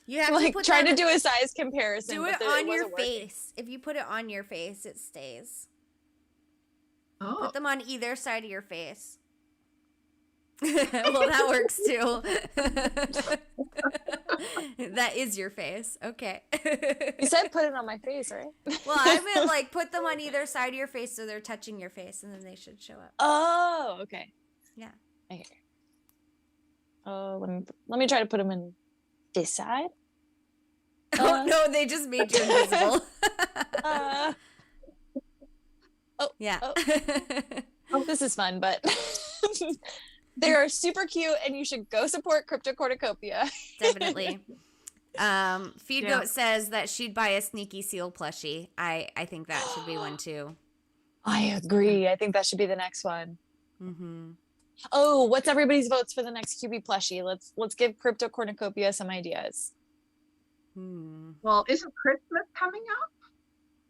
You have to Like put try that, to do a size comparison. do it but on your wasn't working. face. If you put it on your face, it stays. Oh. Put them on either side of your face. Well, that works too. That is your face. Okay. You said put it on my face, right? Well, I meant like put them on either side of your face so they're touching your face and then they should show up. Oh, okay. Yeah. Okay. Oh, let me try to put them in this side. Oh no, they just made you invisible. Yeah. Oh, this is fun, but they are super cute, and you should go support Crypto Cornucopia. Definitely. Feed Goat says that she'd buy a sneaky seal plushie. I think that should be one too. I agree. I think that should be the next one. Mm-hmm. Oh, what's everybody's votes for the next QB plushie? Let's give Crypto Cornucopia some ideas. Well, isn't Christmas coming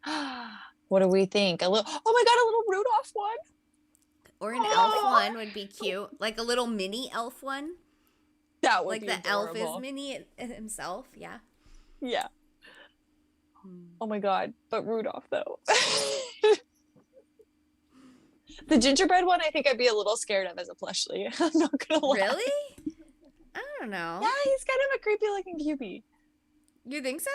up? What do we think? Oh my god, a little Rudolph one. Or an elf one would be cute. Like a little mini elf one. That would like be the adorable. elf is mini himself. Yeah. Yeah. Oh my god, but Rudolph though. The gingerbread one, I think I'd be a little scared of as a plushie. I'm not gonna lie. Really? I don't know. Yeah, he's kind of a creepy looking QB. You think so?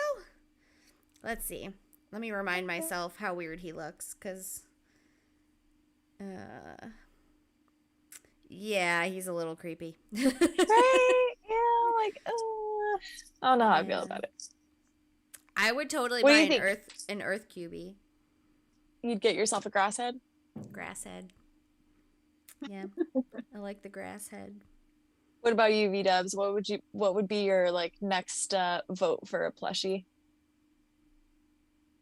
Let's see. Let me remind myself how weird he looks, because yeah, he's a little creepy. Right? Yeah, like I don't know how I feel about it. I would totally What do buy you an earth QB. You'd get yourself a grass head? Grass head. Yeah. I like the grass head. What about you, V-dubs? What would be your like next vote for a plushie?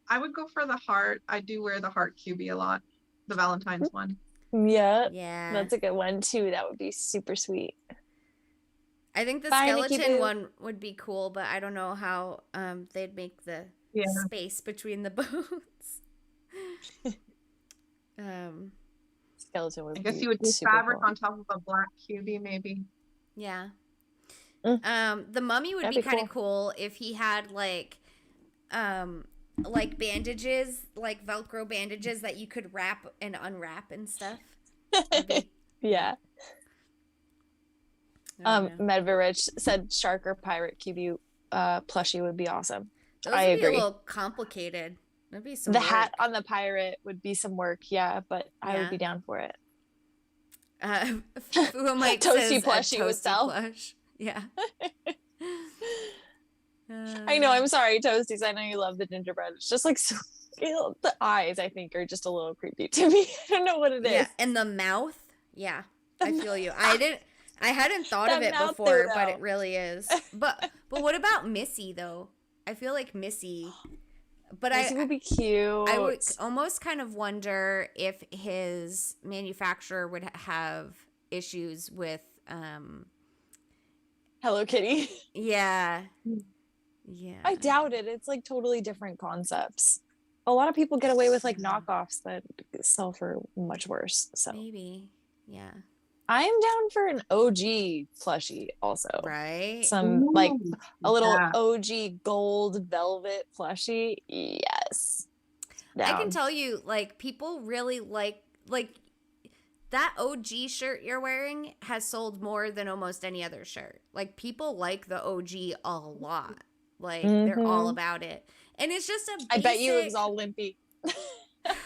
I would go for the heart. I do wear the heart QB a lot, the Valentine's one. Yeah. Yeah. That's a good one too. That would be super sweet. I think the Bye, Nikki skeleton Boo. one would be cool, but I don't know how they'd make the space between the boats. Skeleton would I guess be you would do super fabric cool. on top of a black QB, maybe. Yeah. Mm. The mummy would That'd be be kind of cool if he had like bandages, like Velcro bandages that you could wrap and unwrap and stuff. Yeah. I don't know. Medverich said shark or pirate QB plushie would be awesome. Those I would be agree. a little complicated. That'd be some The work. hat on the pirate would be some work, yeah, but I Yeah. would be down for it. Mike Toasty says plushie a would toasty sell. plush. Yeah. I know, I'm sorry, Toasties. I know you love the gingerbread. It's just like so, the eyes, I think, are just a little creepy to me. I don't know what it is. Yeah, and the mouth. Yeah, I feel you. I hadn't thought of That it mouth before, though. but it really is. But what about Missy though? I feel like Missy. But This would be cute. I would almost kind of wonder if his manufacturer would have issues with Hello Kitty. yeah. Yeah. I doubt it. It's like totally different concepts. A lot of people get away with like knockoffs that sell for much worse. So Maybe. Yeah. I am down for an OG plushie also. Right? Some like a little Yeah. OG gold velvet plushie. Yes. I can Down. tell you, like, people really like that OG shirt you're wearing has sold more than almost any other shirt. Like, people like the OG a lot. Like, they're all about it. And it's just a basic... I bet you it was all Limpy. and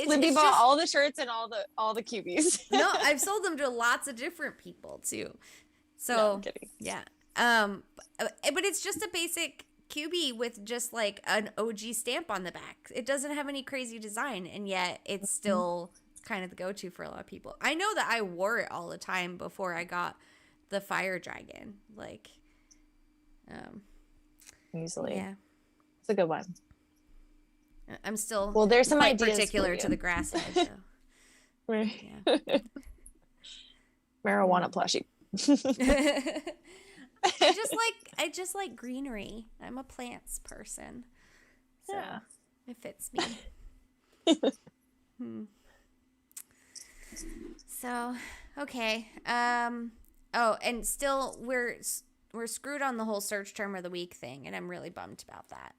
Limpy it's bought just, all the shirts and all the cubies. no, I've sold them to lots of different people too. So No, I'm kidding. yeah. But it's just a basic QB with just like an OG stamp on the back. It doesn't have any crazy design, and yet it's still kind of the go-to for a lot of people. I know that I wore it all the time before I got the fire dragon. Like, Easily. yeah. It's a good one. I'm still Well, there's some quite ideas particular for to you. the grass head. So. Right. Yeah. Marijuana plushie. I just like greenery. I'm a plants person. So Yeah. it fits me. So, okay. Oh, and still we're screwed on the whole search term of the week thing, and I'm really bummed about that.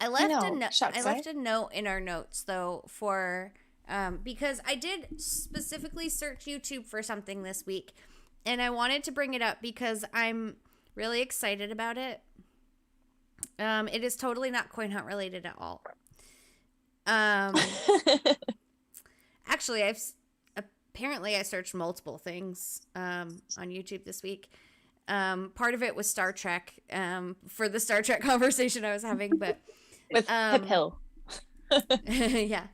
I left a note in our notes though for because I did specifically search YouTube for something this week, and I wanted to bring it up because I'm really excited about it. It is totally not coin hunt related at all. Actually, apparently I searched multiple things on YouTube this week. Part of it was Star Trek for the Star Trek conversation I was having, but with Pip Hill. yeah.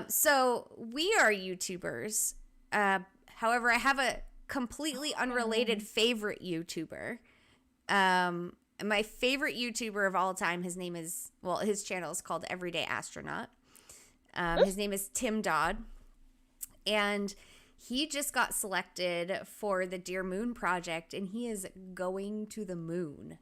So we are YouTubers. However, I have a completely unrelated favorite YouTuber. My favorite YouTuber of all time, his channel is called Everyday Astronaut. His name is Tim Dodd. And he just got selected for the Dear Moon project, and he is going to the moon.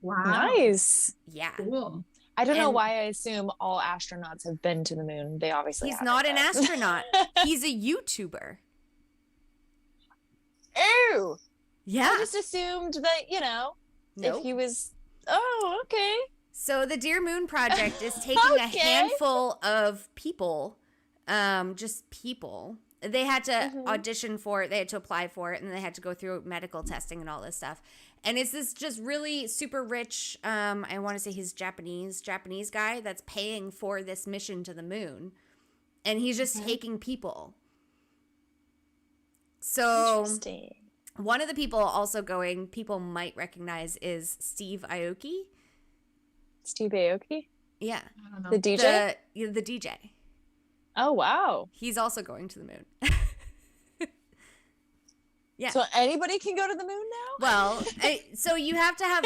Wow. Nice. Yeah. Cool. I don't know why I assume all astronauts have been to the moon. They obviously He's haven't, not an but- astronaut. He's a YouTuber. Ew. Yeah. I just assumed that, Nope. if he was, oh, okay. So the Dear Moon project is taking a Okay. handful of people, just people. They had to audition for it, they had to apply for it, and they had to go through medical testing and all this stuff. And it's this just really super rich, I want to say he's Japanese guy that's paying for this mission to the moon. And he's just taking people. So Interesting. one of the people also going, people might recognize, is Steve Aoki. Steve Aoki? Yeah. I don't know. The DJ? The DJ. Oh, wow. He's also going to the moon. Yeah. So anybody can go to the moon now? Well, so you have to have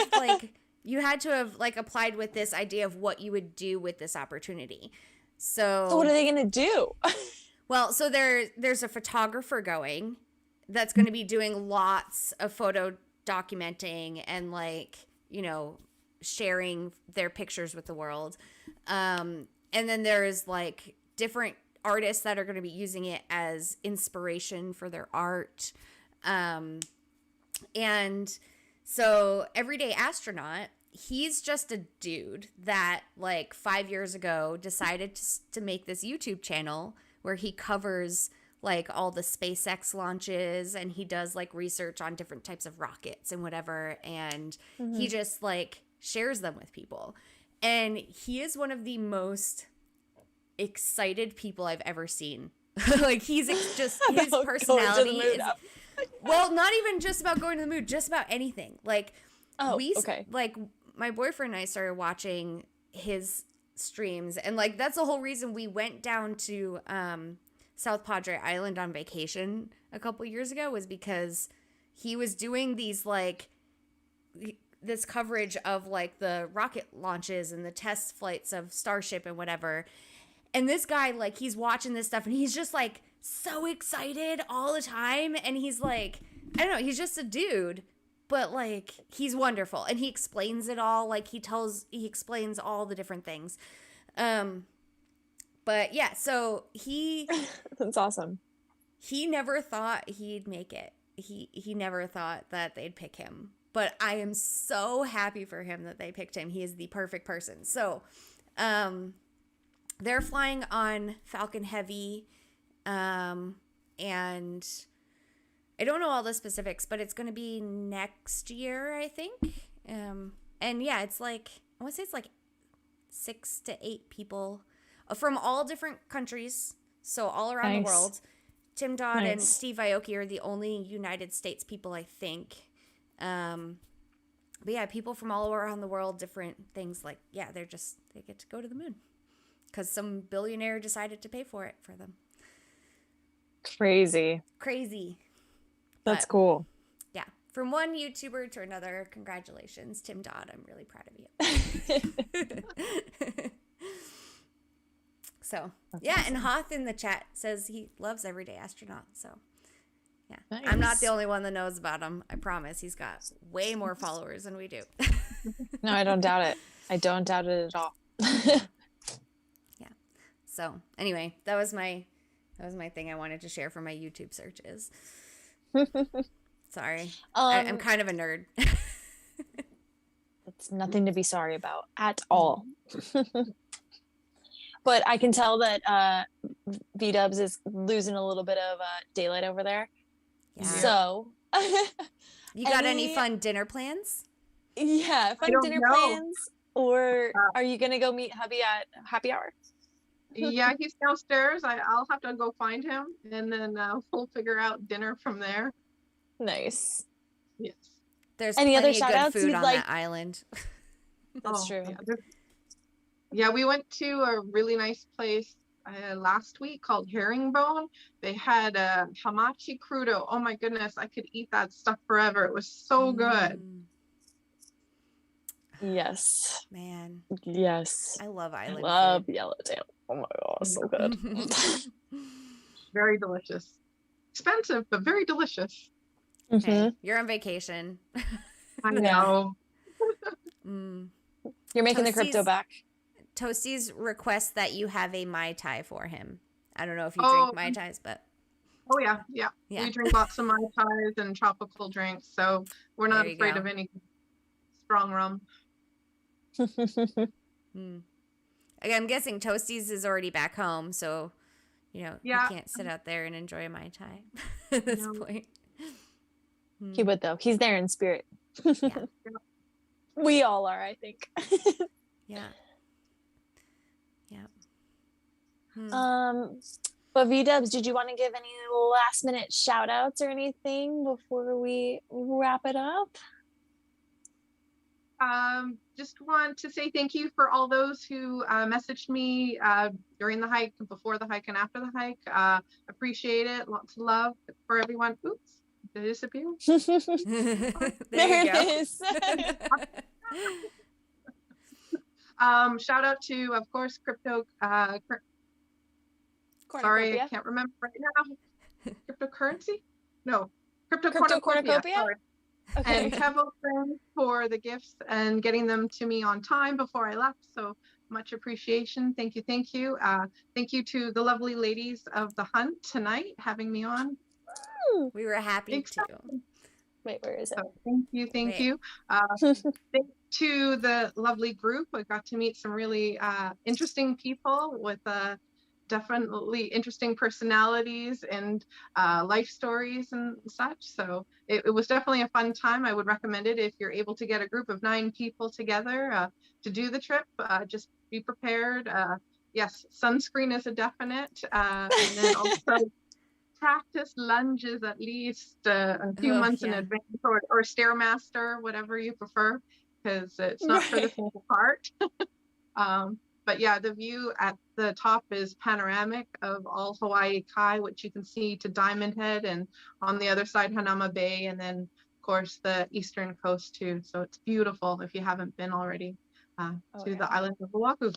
you had to have applied with this idea of what you would do with this opportunity. So what are they going to do? Well, so there's a photographer going that's going to be doing lots of photo documenting and sharing their pictures with the world. And then there's different artists that are going to be using it as inspiration for their art. And so Everyday Astronaut, he's just a dude that 5 years ago decided to make this YouTube channel where he covers all the SpaceX launches, and he does research on different types of rockets and whatever. And he just shares them with people. And he is one of the most excited people I've ever seen. He's just, his personality is, well, not even just about going to the moon, just about anything. Okay. My boyfriend and I started watching his streams, and that's the whole reason we went down to South Padre Island on vacation a couple years ago, was because he was doing these this coverage of the rocket launches and the test flights of Starship and whatever. And this guy, he's watching this stuff, and he's just so excited all the time. And he's I don't know, he's just a dude, but he's wonderful. And he explains it all. He explains all the different things. But yeah, so That's awesome. He never thought he'd make it. He never thought that they'd pick him. But I am so happy for him that they picked him. He is the perfect person. So, they're flying on Falcon Heavy, and I don't know all the specifics, but it's going to be next year, I think. And yeah, it's I want to say it's 6 to 8 people from all different countries, so all around the world. Tim Dodd and Steve Aoki are the only United States people, I think. But yeah, people from all around the world, different things they get to go to the moon because some billionaire decided to pay for it for them. Crazy. That's cool. Yeah. From one YouTuber to another, congratulations, Tim Dodd. I'm really proud of you. So, that's awesome. And Hoth in the chat says he loves Everyday Astronaut. So, yeah. Nice. I'm not the only one that knows about him. I promise. He's got way more followers than we do. No, I don't doubt it. I don't doubt it at all. Yeah. So, anyway, that was my thing I wanted to share for my YouTube searches. Sorry. I'm Um, kind of a nerd. it's nothing to be sorry about at all. But I can tell that V-Dubs is losing a little bit of daylight over there. Yeah. So, You got any fun dinner plans? Yeah, fun don't dinner know. plans? Or are you going to go meet hubby at happy hour? Yeah, he's downstairs. I'll have to go find him, and then we'll figure out dinner from there. Nice. Yes. There's Any other plenty of good shout-outs food you'd on like? that island. That's true. Yeah, we went to a really nice place last week called Herringbone. They had a hamachi crudo. Oh my goodness, I could eat that stuff forever. It was so good. Yes. Man, Yes. I love I island love food. Yellowtail. Oh my god, so good. Very delicious. Expensive, but very delicious. Hey, you're on vacation. I know. You're making the crypto back. Toasty's requests that you have a Mai Tai for him. I don't know if you drink Mai Tais, but... Oh, yeah. We drink lots of Mai Tais and tropical drinks, so we're not afraid of any strong rum. I'm guessing Toasty's is already back home, so, you know, he can't sit out there and enjoy a Mai Tai at this point. He would, though. He's there in spirit. Yeah. We all are, I think. Yeah. But V-Dubs, did you want to give any last minute shout outs or anything before we wrap it up? Just want to say thank you for all those who messaged me during the hike, before the hike, and after the hike. Appreciate it. Lots of love for everyone. Oops, did it disappear? There you go. It is. Shout out to, of course, crypto. Sorry, I can't remember right now. Cryptocurrency? No, crypto cornucopia. Okay. And Kevo for the gifts and getting them to me on time before I left. So much appreciation. Thank you. Thank you. Thank you to the lovely ladies of the hunt tonight having me on. We were happy to. Wait, where is it? So thank you. Thank you. Thank to the lovely group. I got to meet some really interesting people with definitely interesting personalities and life stories and such. So it was definitely a fun time. I would recommend it if you're able to get a group of 9 people together to do the trip. Just be prepared. Yes, sunscreen is a definite. And then also practice lunges at least a few months in advance, or Stairmaster, whatever you prefer, because it's not for the faint of heart. But yeah, the view at the top is panoramic of all Hawaii Kai, which you can see to Diamond Head, and on the other side, Hanama Bay, and then, of course, the eastern coast too. So it's beautiful if you haven't been already to the island of Oahu.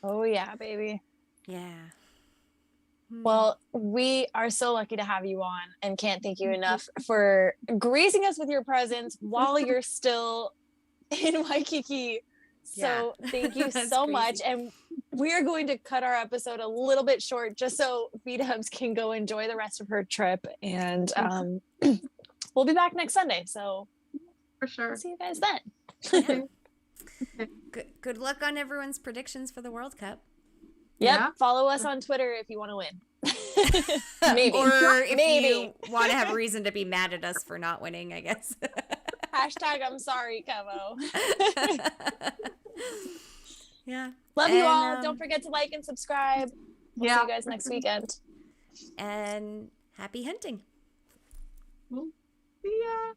Oh, yeah, baby. Yeah. Well, we are so lucky to have you on and can't thank you enough for gracing us with your presence while you're still in Waikiki. So thank you so much. And we are going to cut our episode a little bit short just so V-Dubs can go enjoy the rest of her trip. And we'll be back next Sunday. So for sure. We'll see you guys then. Good luck on everyone's predictions for the World Cup. Yep. Yeah. Follow us on Twitter if you want to win. Maybe. Or if you want to have a reason to be mad at us for not winning, I guess. Hashtag I'm sorry, Kevo. Yeah. Love you all. Don't forget to like and subscribe. We'll see you guys next weekend. And happy hunting. See ya.